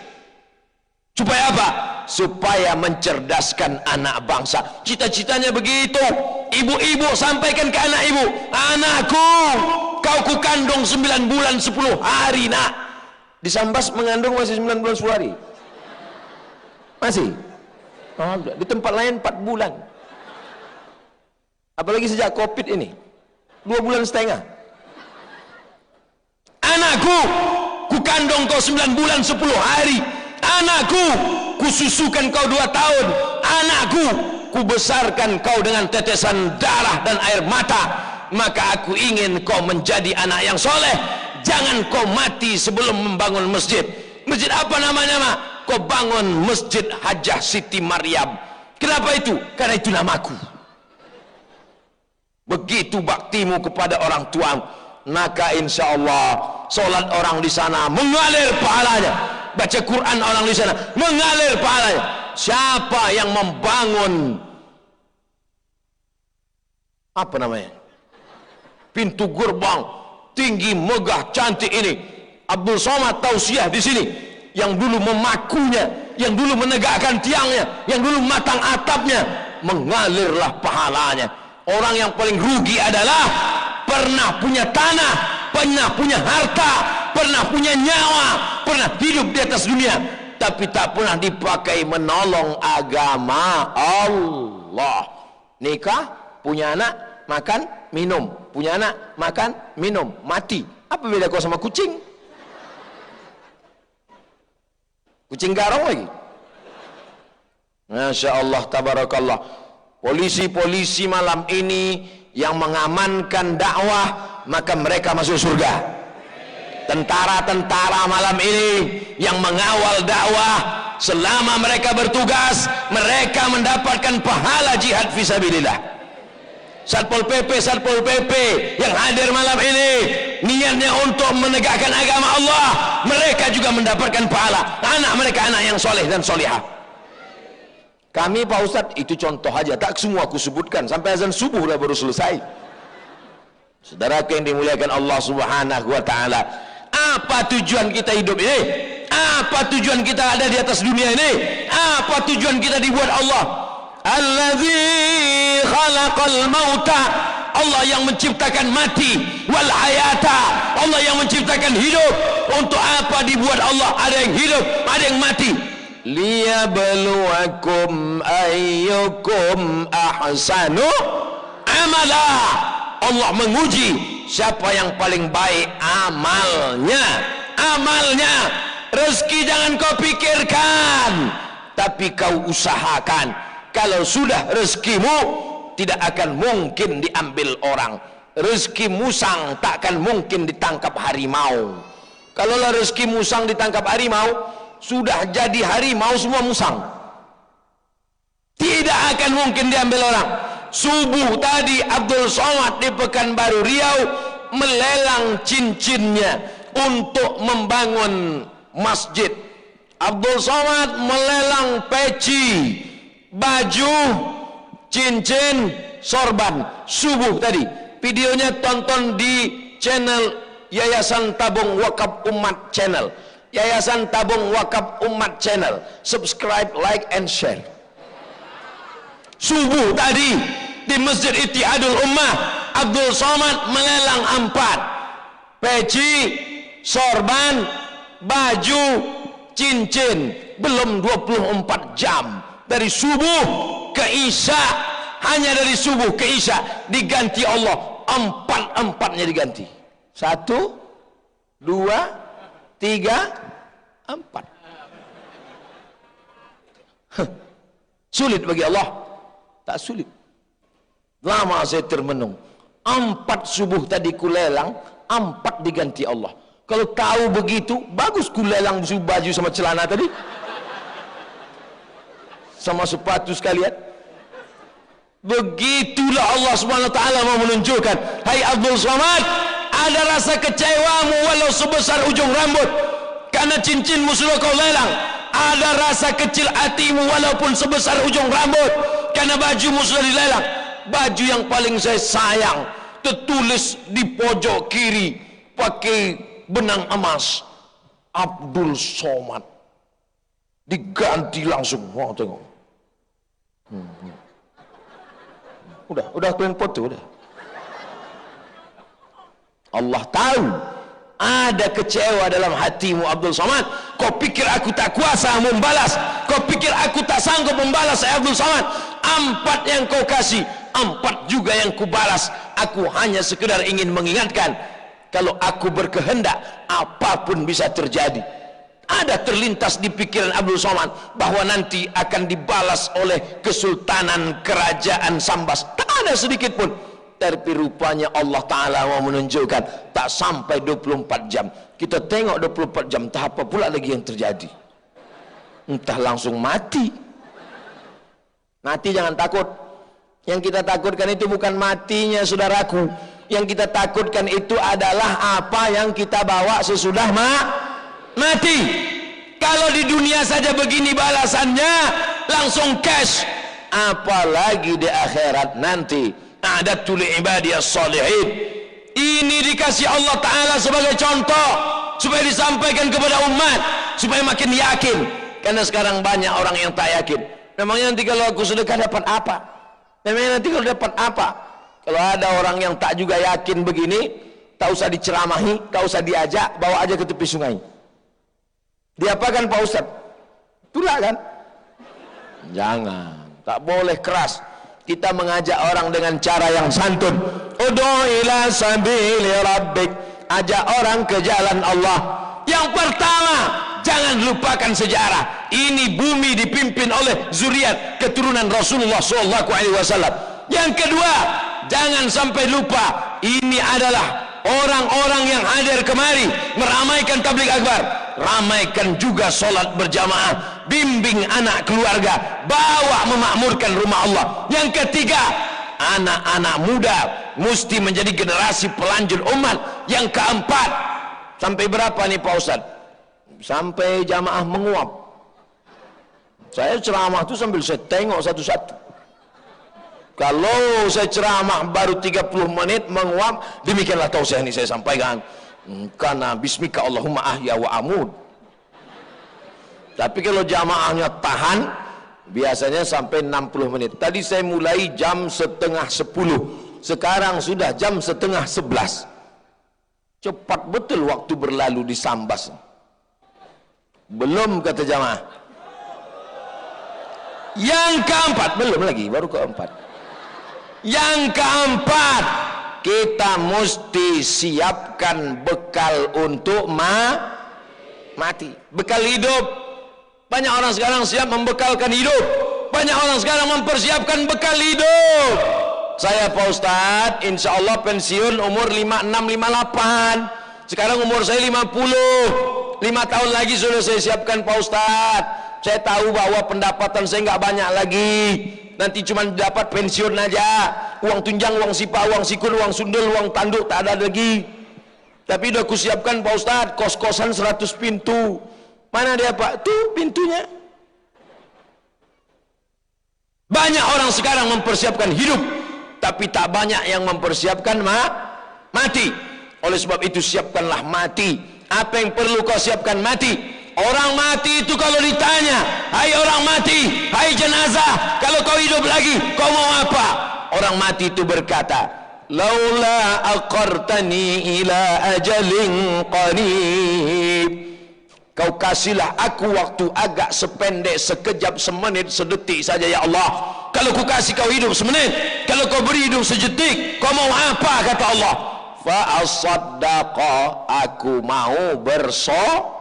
Supaya apa? Supaya mencerdaskan anak bangsa. Cita-citanya begitu. Ibu-ibu sampaikan ke anak ibu, anakku, kau ku kandung 9 bulan 10 hari, nak. Di Sambas mengandung masih 9 bulan 10 hari. Masih? Oh, di tempat lain 4 bulan. Apalagi sejak Covid ini 2 bulan setengah. Anakku, ku kandung kau 9 bulan 10 hari. Anakku, ku susukan kau 2 tahun. Anakku, ku besarkan kau dengan tetesan darah dan air mata. Maka aku ingin kau menjadi anak yang soleh. Jangan kau mati sebelum membangun masjid. Masjid apa namanya, Mak? Kau bangun Masjid Hajah Siti Maryam. Kenapa itu? Karena itu namaku. Begitu baktimu kepada orang tua, maka insya Allah solat orang di sana mengalir pahalanya, baca Quran orang di sana mengalir pahalanya. Siapa yang membangun apa namanya, pintu gerbang tinggi megah cantik ini, Abdul Somad tausiah di sini, yang dulu memakunya, yang dulu menegakkan tiangnya, yang dulu matang atapnya, mengalirlah pahalanya. Orang yang paling rugi adalah pernah punya tanah, pernah punya harta, pernah punya nyawa, pernah hidup di atas dunia, tapi tak pernah dipakai menolong agama Allah. Nikah, punya anak, makan, minum, punya anak, makan, minum, mati. Apa beda kau sama kucing? Kucing garong lagi. Masya Allah, tabarakallah. Polisi-polisi malam ini yang mengamankan dakwah, maka mereka masuk surga. Tentara-tentara malam ini yang mengawal dakwah, selama mereka bertugas, mereka mendapatkan pahala jihad fisabilillah. Satpol PP yang hadir malam ini niatnya untuk menegakkan agama Allah, mereka juga mendapatkan pahala. Anak mereka anak yang soleh dan solihah. Kami Pak Ustadz, itu contoh aja, tak semua aku sebutkan, sampai azan subuh udah baru selesai. Saudara yang dimuliakan Allah Subhanahu wa ta'ala, apa tujuan kita hidup ini? Apa tujuan kita ada di atas dunia ini? Apa tujuan kita dibuat Allah? Alladzi khalaqal mauta, Allah yang menciptakan mati, wal hayata, Allah yang menciptakan hidup. Untuk apa dibuat Allah? Ada yang hidup, ada yang mati. Liyabluwakum ayyukum ahsanu amala. Allah menguji siapa yang paling baik amalnya. Amalnya, rezeki jangan kau pikirkan, tapi kau usahakan. Kalau sudah rezekimu, tidak akan mungkin diambil orang. Rezeki musang tak akan mungkin ditangkap harimau. Kalaulah rezeki musang ditangkap harimau, sudah jadi harimau semua musang, tidak akan mungkin diambil orang. Subuh tadi Abdul Somad di Pekanbaru Riau melelang cincinnya untuk membangun masjid. Abdul Somad melelang peci, baju, cincin, sorban. Subuh tadi, videonya tonton di channel Yayasan Tabung Wakaf Umat Channel, Yayasan Tabung Wakaf Umat Channel. Subscribe, like, and share. Subuh tadi di Masjid Ittihadul Ummah, Abdul Somad melelang 4. peci, sorban, baju, cincin. Belum 24 jam dari subuh ke isya, hanya dari subuh ke isya diganti Allah, empat-empatnya diganti. 1, 2, 3, 4. Sulit bagi Allah? Tak sulit. Lama saya termenung. 4 subuh tadi kulelang, 4 diganti Allah. Kalau tahu begitu, bagus kulelang baju sama celana tadi, sama sepatu sekalian. Begitulah Allah Subhanahu wa taala mau menunjukkan, hai Abdul Somad, ada rasa kecewamu walau sebesar ujung rambut karena cincinmu sudah kau lelang. Ada rasa kecil hatimu walaupun sebesar ujung rambut karena bajumu sudah dilelang. Baju yang paling saya sayang tertulis di pojok kiri pakai benang emas, Abdul Somad. Diganti langsung. Mau tengok. Udah kalian foto udah. Allah tahu ada kecewa dalam hatimu Abdul Somad. Kau pikir aku tak kuasa membalas? Kau pikir aku tak sanggup membalas Abdul Somad? 4 yang kau kasih, 4 juga yang kubalas. Aku hanya sekedar ingin mengingatkan, kalau aku berkehendak, apapun bisa terjadi. Ada terlintas di pikiran Abdul Somad bahwa nanti akan dibalas oleh Kesultanan Kerajaan Sambas. Tak ada sedikit pun. Tapi rupanya Allah Ta'ala mau menunjukkan tak sampai 24 jam. Kita tengok 24 jam, tak apa pula lagi yang terjadi. Entah langsung mati. Mati jangan takut. Yang kita takutkan itu bukan matinya saudaraku. Yang kita takutkan itu adalah apa yang kita bawa sesudah mati. Kalau di dunia saja begini balasannya, langsung cash. Apalagi di akhirat nanti. A'dadtu li'ibadiyas salihin. Ini dikasih Allah Ta'ala sebagai contoh supaya disampaikan kepada umat, supaya makin yakin. Karena sekarang banyak orang yang tak yakin. Memangnya nanti kalau aku sedekah dapat apa? Memangnya nanti kalau dapat apa? Kalau ada orang yang tak juga yakin begini, tak usah diceramahi, tak usah diajak, bawa aja ke tepi sungai. Diapakan Pak Ustaz? Itulah kan? Jangan, tak boleh keras. Kita mengajak orang dengan cara yang santun. Ud'u ila sabili rabbik. Ajak orang ke jalan Allah. Yang pertama, jangan lupakan sejarah. Ini bumi dipimpin oleh zuriat keturunan Rasulullah SAW. Yang kedua, jangan sampai lupa, ini adalah orang-orang yang hadir kemari meramaikan tabligh akbar. Ramaikan juga solat berjamaah, bimbing anak keluarga, bawa memakmurkan rumah Allah. Yang ketiga, anak-anak muda mesti menjadi generasi pelanjut umat. Yang keempat, sampai berapa nih Pak Ustaz? Sampai jamaah menguap. Saya ceramah itu sambil saya tengok satu-satu. Kalau saya ceramah baru 30 menit menguap, demikianlah tausiah ini saya sampaikan. Karena bismika Allahumma ahya wa amud. Tapi kalau jamaahnya tahan, biasanya sampai 60 menit. Tadi saya mulai jam 9:30, sekarang sudah jam 10:30. Cepat betul waktu berlalu di Sambas. Belum kata jamaah. Yang keempat, belum lagi, baru keempat. Yang keempat, kita mesti siapkan bekal untuk mati. Bekal hidup. Banyak orang sekarang siap membekalkan hidup. Banyak orang sekarang mempersiapkan bekal hidup. Saya Pak Ustadz, insya Allah pensiun umur 56, 58. Sekarang umur saya 50. 5 tahun lagi sudah saya siapkan Pak Ustadz. Saya tahu bahwa pendapatan saya nggak banyak lagi. Nanti cuma dapat pensiun aja. Uang tunjang, uang sipa, uang sikun, uang sundel, uang tanduk tak ada lagi. Tapi udah kusiapkan Pak Ustadz, kos-kosan 100 pintu. Mana dia Pak? Tuh pintunya. Banyak orang sekarang mempersiapkan hidup, tapi tak banyak yang mempersiapkan mati. Oleh sebab itu siapkanlah mati. Apa yang perlu kau siapkan? Mati. Orang mati itu kalau ditanya, hai orang mati, hai jenazah, kalau kau hidup lagi, kau mau apa? Orang mati itu berkata, laula aqartani ila ajalin qarib. Kau kasihlah aku waktu agak sependek, sekejap, semenit, sedetik saja ya Allah. Kalau kau kasih kau hidup semenit, kalau kau beri hidup sejetik, kau mau apa kata Allah? Fa asaddaqa, aku mau bersedekah.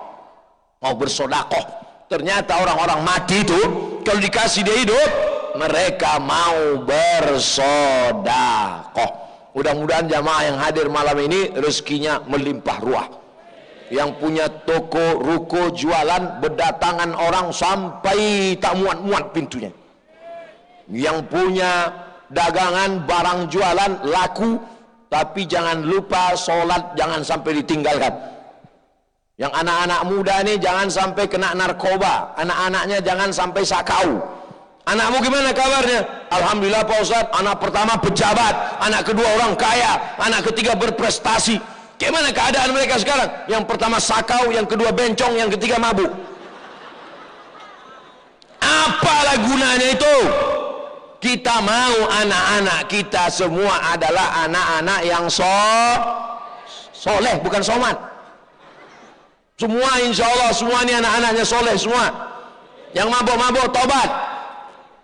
Ternyata orang-orang mati itu kalau dikasih dia hidup, mereka mau bersedekah. Mudah-mudahan jamaah yang hadir malam ini rezekinya melimpah ruah. Yang punya toko, ruko, jualan, berdatangan orang sampai tak muat-muat pintunya. Yang punya dagangan, barang jualan, laku, tapi jangan lupa sholat, jangan sampai ditinggalkan. Yang anak-anak muda ini jangan sampai kena narkoba, anak-anaknya jangan sampai sakau. Anakmu gimana kabarnya? Alhamdulillah Pak Ustadz, anak pertama pejabat, anak kedua orang kaya, anak ketiga berprestasi. Bagaimana keadaan mereka sekarang? Yang pertama sakau, yang kedua bencong, yang ketiga mabuk. Apalah gunanya itu? Kita mau anak-anak kita semua adalah anak-anak yang soleh, bukan somat. Semua insya Allah, semua ini anak-anaknya soleh semua. Yang mabuk-mabuk tobat.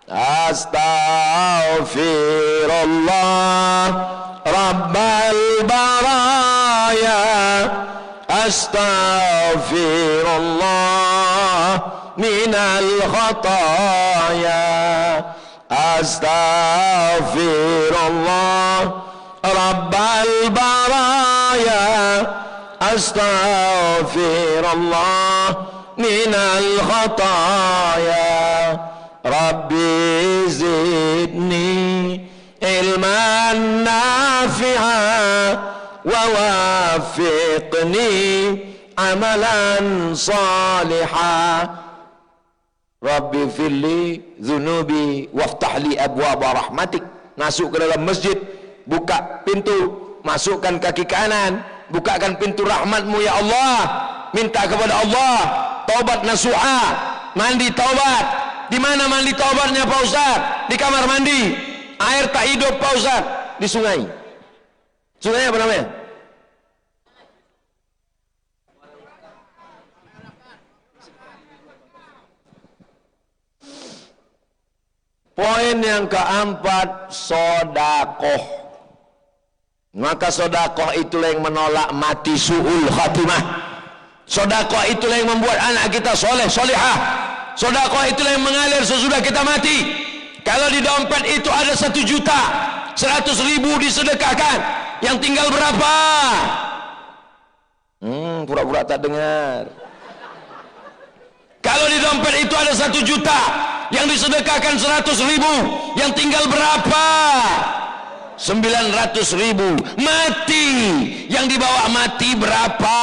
Astaghfirullah Rabbal baraya, astaghfirullah minal khataya, astaghfirullah Rabbal baraya, astaghfirullah minal khataya, Rabbi zidni ilman nafi'a wa wafiqni amalan salihah. Rabbi firli dhunubi waftahli abwaba rahmatik. Masuk ke dalam masjid, buka pintu, masukkan kaki kanan, bukakan pintu rahmatmu ya Allah. Minta kepada Allah taubat nasuha, mandi taubat. Di mana mandi taubatnya Pak Ustaz? Di kamar mandi. Air tak hidup Pak Ustaz, di sungai. Sungai apa namanya? Poin yang keempat, sodakoh. Maka sodakoh itulah yang menolak mati su'ul khatimah. Sodakoh itulah yang membuat anak kita soleh, solehah. Sodakoh itulah yang mengalir sesudah kita mati. Kalau di dompet itu ada 1 juta, 100.000 disedekahkan, yang tinggal berapa? Pura-pura tak dengar. Kalau di dompet itu ada 1 juta, yang disedekahkan 100.000, yang tinggal berapa? 900.000. Mati, yang dibawa mati berapa?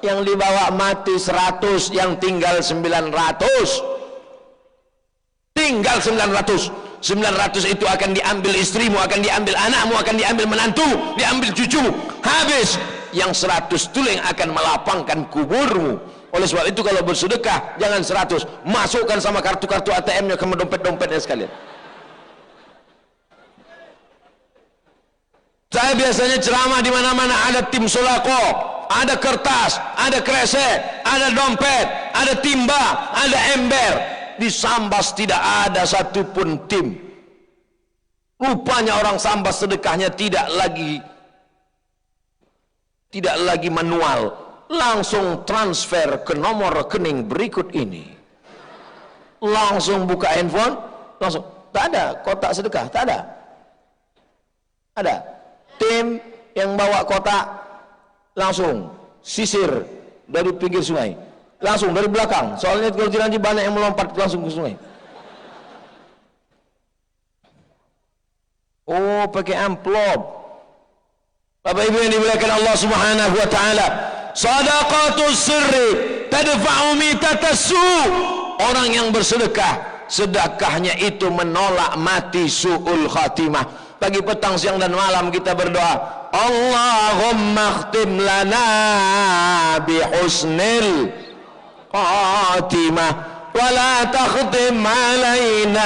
Yang dibawa mati 100, yang tinggal 900. Tinggal 900. 900 itu akan diambil istrimu, akan diambil anakmu, akan diambil menantu, diambil cucumu. Habis. Yang 100 itu yang akan melapangkan kuburmu. Oleh sebab itu kalau bersedekah jangan 100, masukkan sama kartu-kartu ATM-nya ke dompet-dompetnya sekalian. Saya biasanya ceramah di mana-mana ada tim solako. Ada kertas, ada kresek, ada dompet, ada timba, ada ember. Di Sambas tidak ada satupun tim. Rupanya orang Sambas sedekahnya tidak lagi manual, langsung transfer ke nomor rekening berikut ini. Langsung buka handphone, langsung. Tak ada kotak sedekah, tak ada. Ada tim yang bawa kotak, langsung sisir dari pinggir sungai, langsung dari belakang, soalnya kalau nanti banyak yang melompat langsung ke sungai. Oh, pakai amplop. Bapak Ibu yang dimuliakan Allah Subhanahu wa taala, shadaqatus sirri tadfa'u mitatassu. Orang yang bersedekah, sedekahnya itu menolak mati su'ul khatimah. Pagi, petang, siang dan malam kita berdoa, Allahumma khtim lana bihusnil khatimah wa la takhtim alaina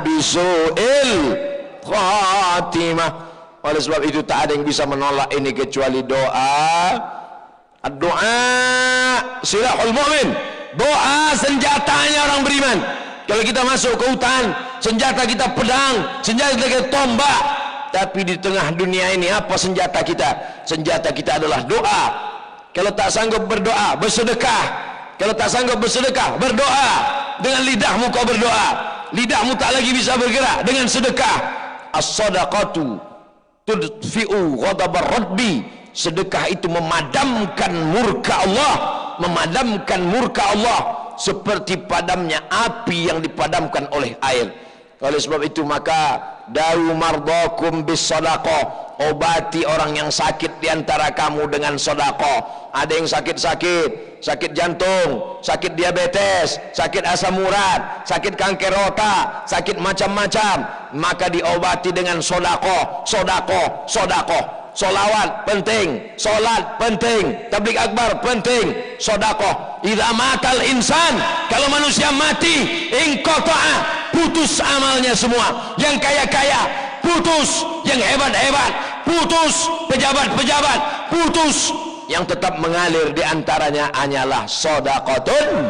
bisu'il khatimah. Oleh sebab itu tak ada yang bisa menolak ini kecuali doa. Doa silahul mu'min. Doa senjatanya orang beriman. Kalau kita masuk ke hutan, senjata kita pedang, senjata kita tombak. Tapi di tengah dunia ini apa senjata kita? Senjata kita adalah doa. Kalau tak sanggup berdoa, bersedekah. Kalau tak sanggup bersedekah, berdoa. Dengan lidahmu kau berdoa. Lidahmu tak lagi bisa bergerak, dengan sedekah. As-sadaqatu tudfi'u ghadabar rabbi. Sedekah itu memadamkan murka Allah, memadamkan murka Allah seperti padamnya api yang dipadamkan oleh air. Oleh sebab itu maka dawu mardakum bis sadaqah, obati orang yang sakit di antara kamu dengan sedekah. Ada yang sakit-sakit, sakit jantung, sakit diabetes, sakit asam urat, sakit kanker otak, sakit macam-macam, maka diobati dengan sedekah, sedekah, sedekah. Solawat penting, solat penting, tabligh akbar penting, sedekah. Idza matal insan, kalau manusia mati, inqata'a, putus amalnya semua. Yang kaya-kaya putus, yang hebat-hebat putus, pejabat-pejabat putus. Yang tetap mengalir di antaranya hanyalah sedekahun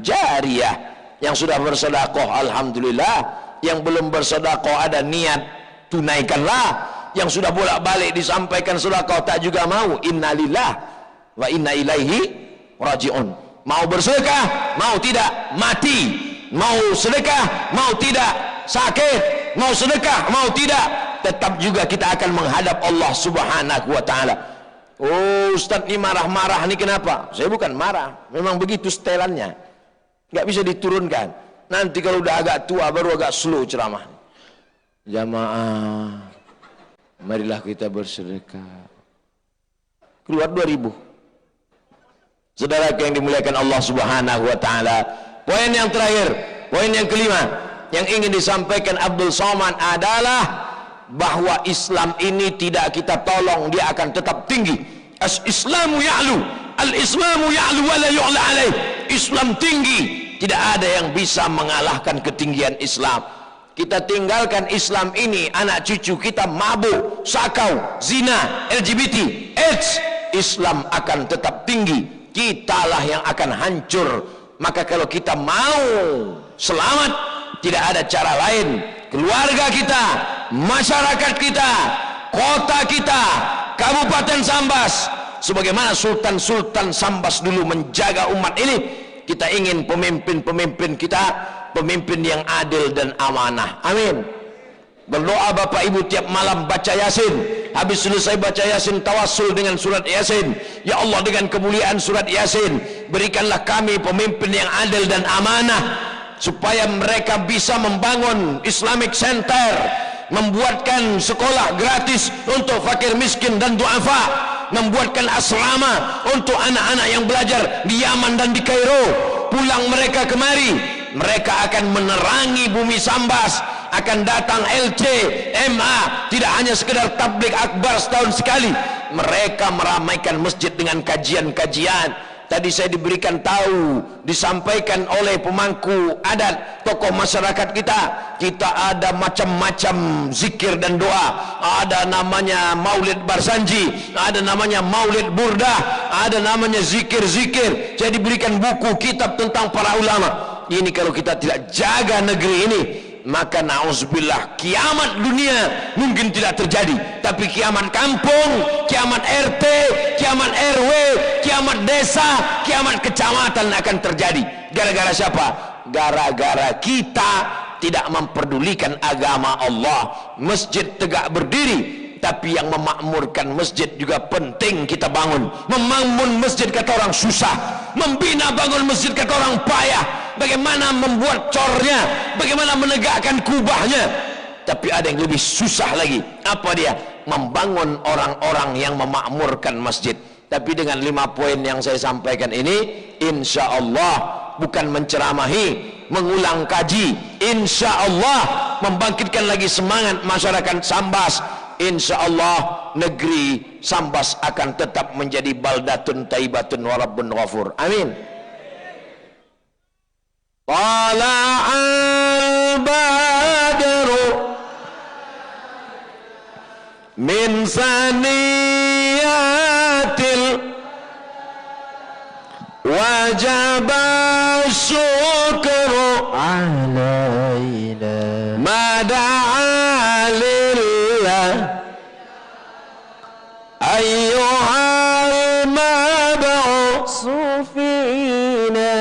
jariyah. Yang sudah bersedekah alhamdulillah, yang belum bersedekah ada niat, tunaikanlah. Yang sudah bolak-balik disampaikan sedekah tak juga mau, innalillah wa inna ilaihi rajiun. Mau bersedekah, mau tidak mati. Mau sedekah, mau tidak sakit. Mau sedekah, mau tidak, tetap juga kita akan menghadap Allah Subhanahu wa taala. Oh, Ustaz ini marah-marah ini kenapa? Saya bukan marah, memang begitu setelannya, nggak bisa diturunkan. Nanti kalau udah agak tua baru agak slow ceramah. Jamaah, marilah kita bersedekah. Keluar 2000. Saudara yang dimuliakan Allah Subhanahu wa taala. Poin yang terakhir, poin yang kelima yang ingin disampaikan Abdul Somad adalah bahwa Islam ini tidak kita tolong, dia akan tetap tinggi. Al-Islamu ya'lu, al-Islamu ya'lu wa la yu'la alaih. Islam tinggi, tidak ada yang bisa mengalahkan ketinggian Islam. Kita tinggalkan Islam ini, anak cucu kita mabuk, sakau, zina, LGBT, AIDS, Islam akan tetap tinggi. Kitalah yang akan hancur. Maka kalau kita mau selamat, tidak ada cara lain. Keluarga kita, masyarakat kita, kota kita, Kabupaten Sambas, sebagaimana Sultan-Sultan Sambas dulu menjaga umat ini, kita ingin pemimpin-pemimpin kita pemimpin yang adil dan amanah. Amin. Berdoa Bapak Ibu tiap malam baca Yasin. Habis selesai baca Yasin, tawassul dengan surat Yasin. Ya Allah, dengan kemuliaan surat Yasin, berikanlah kami pemimpin yang adil dan amanah, supaya mereka bisa membangun Islamic Center, membuatkan sekolah gratis untuk fakir miskin dan duafa, membuatkan asrama untuk anak-anak yang belajar di Yaman dan di Kairo. Pulang mereka kemari, mereka akan menerangi bumi Sambas. Akan datang LC, MA, tidak hanya sekedar tabligh akbar setahun sekali. Mereka meramaikan masjid dengan kajian-kajian. Tadi saya diberikan tahu, disampaikan oleh pemangku adat, tokoh masyarakat kita ada macam-macam zikir dan doa. Ada namanya Maulid Barsanji, ada namanya Maulid Burdah, ada namanya zikir-zikir. Saya diberikan buku kitab tentang para ulama. Ini kalau kita tidak jaga negeri ini, maka na'udzubillah, kiamat dunia mungkin tidak terjadi, tapi kiamat kampung, kiamat RT, kiamat RW, kiamat desa, kiamat kecamatan akan terjadi. Gara-gara siapa? Gara-gara kita tidak memperdulikan agama Allah. Masjid tegak berdiri, tapi yang memakmurkan masjid juga penting kita bangun. Membangun masjid kata orang susah, membina bangun masjid kata orang payah. Bagaimana membuat cornya, bagaimana menegakkan kubahnya. Tapi ada yang lebih susah lagi. Apa dia? Membangun orang-orang yang memakmurkan masjid. Tapi dengan 5 poin yang saya sampaikan ini, insya Allah bukan menceramahi, mengulang kaji, insya Allah membangkitkan lagi semangat masyarakat Sambas. Insya Allah negeri Sambas akan tetap menjadi baldatun taibatun wa rabbun ghafur. Amin. Tala'al badru min saniyatil wajaba syukru alaina mada'alillah ayyuhal mab'u sufina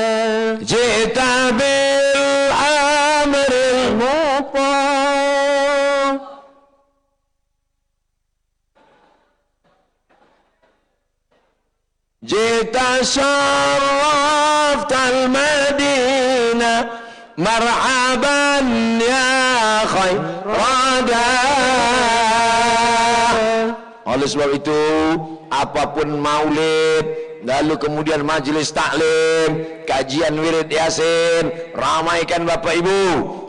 jita bil amril muta jita syarraftal madinah marhaban ya khairada. Oleh sebab itu, apapun maulid, lalu kemudian majlis taklim, kajian wirid yasin, ramaikan Bapak Ibu,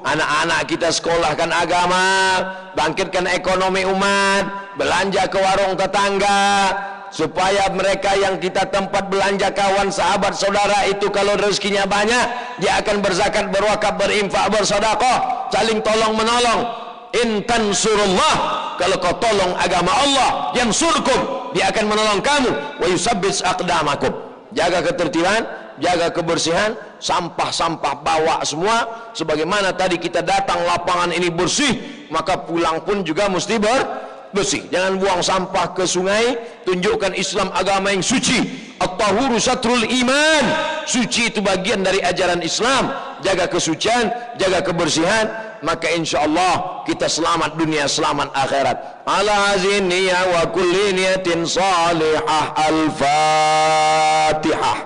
anak-anak kita sekolahkan agama, bangkitkan ekonomi umat, belanja ke warung tetangga, supaya mereka yang kita tempat belanja kawan, sahabat, saudara itu kalau rezekinya banyak, dia akan berzakat, berwakaf, berinfak, bersedekah, saling tolong menolong. In tansurullah, kalau kau tolong agama Allah, yansurkum, dia akan menolong kamu. Wa yusabbits aqdamakum. Jaga ketertiban, jaga kebersihan, sampah-sampah bawa semua. Sebagaimana tadi kita datang lapangan ini bersih, maka pulang pun juga mesti bersih. Jangan buang sampah ke sungai. Tunjukkan Islam agama yang suci. At-tahuru satrul iman. Suci itu bagian dari ajaran Islam. Jaga kesucian, jaga kebersihan, maka insyaallah kita selamat dunia, selamat akhirat. Ala hazin niyah wa kulli niyatin salihah. Al-Fatihah.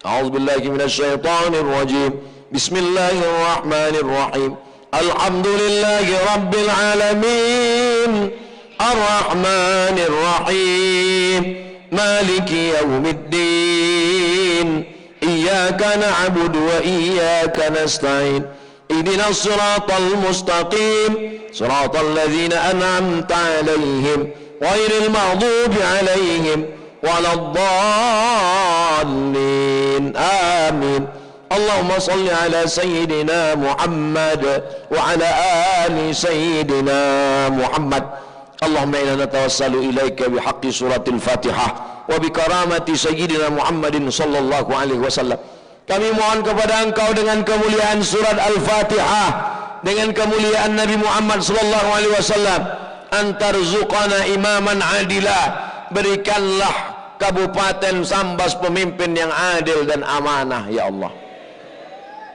A'udzubillahi minasyaitonir rajim. Bismillahirrahmanirrahim. Alhamdulillahi rabbil alamin. Ar-Rahmanir Rahim. Maliki yaumiddin. Iyyaka na'budu wa iyyaka nasta'in. Ihdinas siratal mustaqim. Siratal ladzina an'amta 'alaihim ghairil maghdubi 'alaihim waladdallin. Amin. Allahumma salli ala sayyidina Muhammad wa ala ali sayyidina Muhammad. Allahumma inna natawassalu ilaika bihaqqi suratil Fatihah wa bikaramati sayyidina Muhammadin sallallahu alaihi wasallam. Kami mohon kepada Engkau dengan kemuliaan surat Al-Fatihah, dengan kemuliaan Nabi Muhammad sallallahu alaihi wasallam, antarzuqana imaman adilah, berikanlah Kabupaten Sambas pemimpin yang adil dan amanah ya Allah.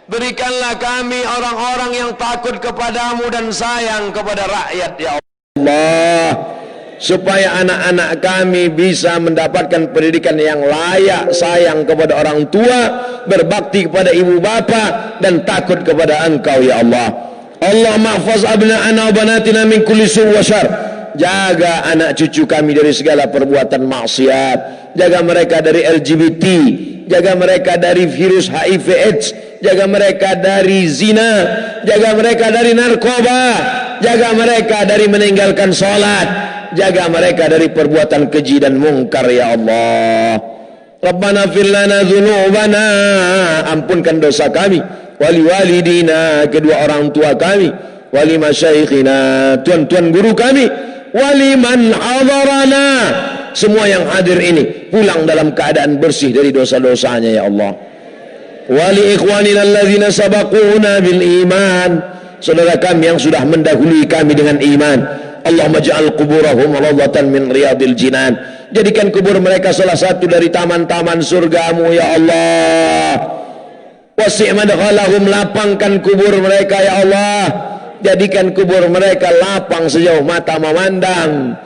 Berikanlah kami orang-orang yang takut kepadamu dan sayang kepada rakyat ya Allah, supaya anak-anak kami bisa mendapatkan pendidikan yang layak, sayang kepada orang tua, berbakti kepada ibu bapa, dan takut kepada Engkau ya Allah. Allahumma hafaz abna'ana wa banatina min kulli su' wa syarr. Jaga anak cucu kami dari segala perbuatan maksiat, jaga mereka dari LGBT, jaga mereka dari virus HIV AIDS, jaga mereka dari zina, jaga mereka dari narkoba, jaga mereka dari meninggalkan sholat, jaga mereka dari perbuatan keji dan mungkar ya Allah. Rabbana fir lana dzunubana, ampunkan dosa kami, wali walidina, kedua orang tua kami, wali masyaikhina, tuan-tuan guru kami, wali man hadarana, semua yang hadir ini pulang dalam keadaan bersih dari dosa-dosanya ya Allah. Wali ikhwanina alladzina sabaquna bil iman, saudara kami yang sudah mendahului kami dengan iman, Allahumma ja'al kuburahum rawdatan min riyadil jinan, jadikan kubur mereka salah satu dari taman-taman surgamu ya Allah. Wasi' madkhalahum, lapangkan kubur mereka ya Allah, jadikan kubur mereka lapang sejauh mata memandang.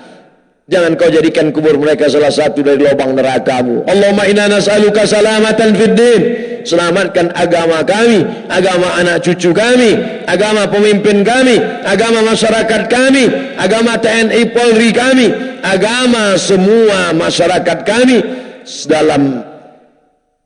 Jangan kau jadikan kubur mereka salah satu dari lubang nerakamu. Allahumma inna nas'aluka salamatan fid din, selamatkan agama kami, agama anak cucu kami, agama pemimpin kami, agama masyarakat kami, agama TNI Polri kami, agama semua masyarakat kami dalam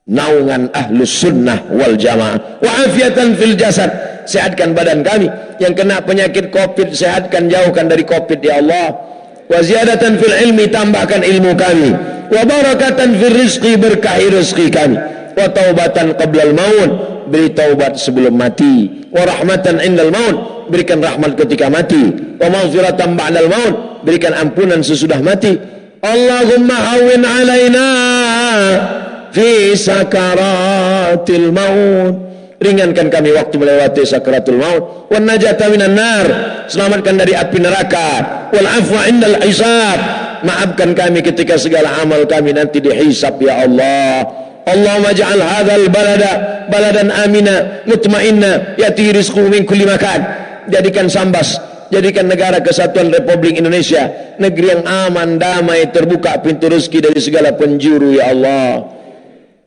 naungan ahlus sunnah wal jamaah. Wa afiatan fil jasad, sehatkan badan kami. Yang kena penyakit COVID, sehatkan, jauhkan dari COVID ya Allah. Wa ziyadatan fil ilmi, tambahkan ilmu kami. Wa barakatan fil rizqi, berkahi rezeki kami. Wa taubatan qablal maut, beri taubat sebelum mati. Wa rahmatan indal maut, berikan rahmat ketika mati. Wa maghfiratan ba'dal maut, berikan ampunan sesudah mati. Allahumma hawwin alaina fi sakaratil maut, ringankan kami waktu melewati sakaratul maut. Wan najata minan nar, selamatkan dari api neraka. Wal afwa indal hisab, maafkan kami ketika segala amal kami nanti dihisab ya Allah. Allahumma ja'al hadzal balada baladan amina mutmainna yati rizquhu min kulli makan. Jadikan Sambas, jadikan negara kesatuan Republik Indonesia negeri yang aman, damai, terbuka pintu rezeki dari segala penjuru ya Allah.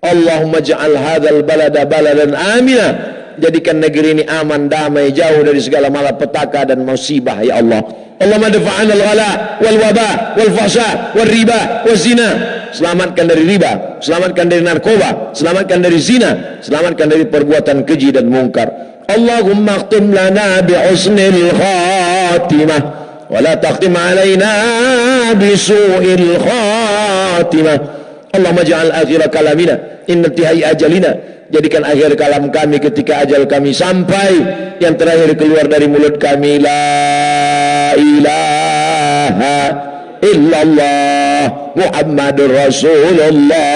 Allahumma ja'al hadzal balada baladan amina, jadikan negeri ini aman, damai, jauh dari segala malapetaka dan musibah ya Allah. Allahumma dafa'ana al-ghala wal waba wal fahsya wal riba wal zina, selamatkan dari riba, selamatkan dari narkoba, selamatkan dari zina, selamatkan dari perbuatan keji dan mungkar. Allahumma khtim lana bi husnil khatimah wa la takhtim alaina bi su'il khatimah. Allahumma ja'al akhir kalamina inna intihai ajalina, jadikan akhir kalam kami ketika ajal kami sampai, yang terakhir keluar dari mulut kami la ilaha illallah Muhammadur Rasulullah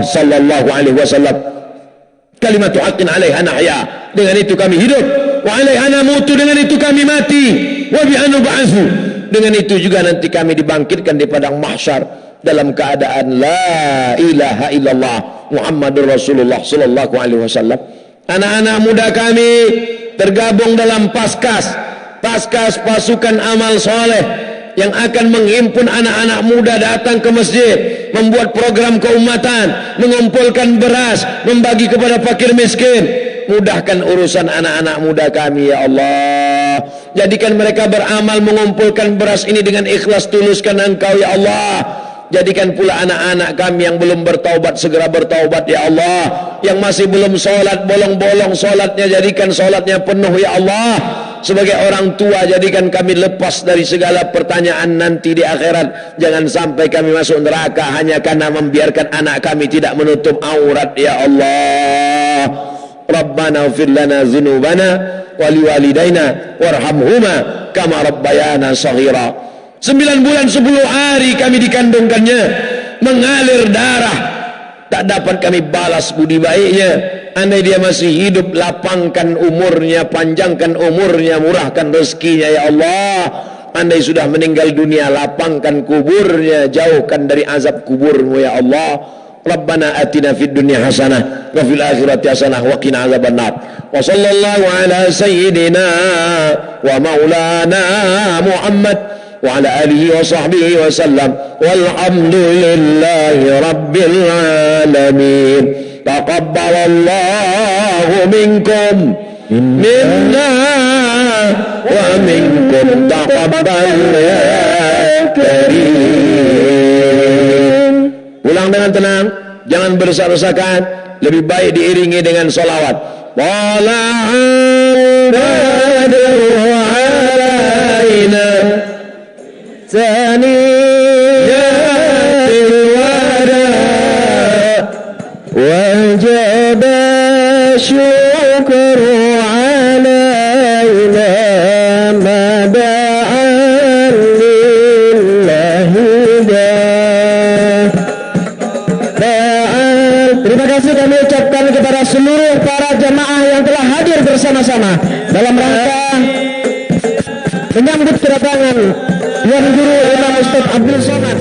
sallallahu alaihi wasallam. Kalimatu haqqin 'alaiha nahya, dengan itu kami hidup. Wa 'alaiha namutu, dengan itu kami mati. Wa bi anub'atsu, dengan itu juga nanti kami dibangkitkan di padang mahsyar dalam keadaan la ilaha illallah Muhammadur Rasulullah sallallahu alaihi wasallam. Anak-anak muda kami tergabung dalam Paskas pasukan amal soleh yang akan menghimpun anak-anak muda datang ke masjid, membuat program keumatan, mengumpulkan beras, membagi kepada fakir miskin. Mudahkan urusan anak-anak muda kami ya Allah. Jadikan mereka beramal mengumpulkan beras ini dengan ikhlas, tuluskan Engkau ya Allah. Jadikan pula anak-anak kami yang belum bertaubat segera bertaubat ya Allah. Yang masih belum sholat, bolong-bolong sholatnya, jadikan sholatnya penuh ya Allah. Sebagai orang tua, jadikan kami lepas dari segala pertanyaan nanti di akhirat. Jangan sampai kami masuk neraka hanya karena membiarkan anak kami tidak menutup aurat ya Allah. Rabbana ighfir lana dzunubana wa liwalidayna warhamhuma kama rabbayana shaghira. 9 bulan 10 hari kami dikandungkannya, mengalir darah, tak dapat kami balas budi baiknya. Andai dia masih hidup, lapangkan umurnya, panjangkan umurnya, murahkan rezekinya ya Allah. Andai sudah meninggal dunia, lapangkan kuburnya, jauhkan dari azab kuburmu ya Allah. Rabbana atina fid dunya hasanah wa fil akhirati hasanah wa qina azabannar. Wa sallallahu ala sayyidina wa maulana Muhammad wa ala alihi wa sahbihi wa sallam walhamdulillahi rabbil alamin. Taqabbalallahu minkum minna wa minkum taqabbal ya karim. Ulang dengan tenang, jangan berdesak-desakan, lebih baik diiringi dengan sholawat. Wala'al badru alaina saniyatil wada wajaba syukru alaina mada'an lillahi dah. Terima kasih kami ucapkan kepada seluruh para jamaah yang telah hadir bersama-sama dalam rangka menyambut kedatangan Tuan Guru Imam Ustaz Abdul Somad.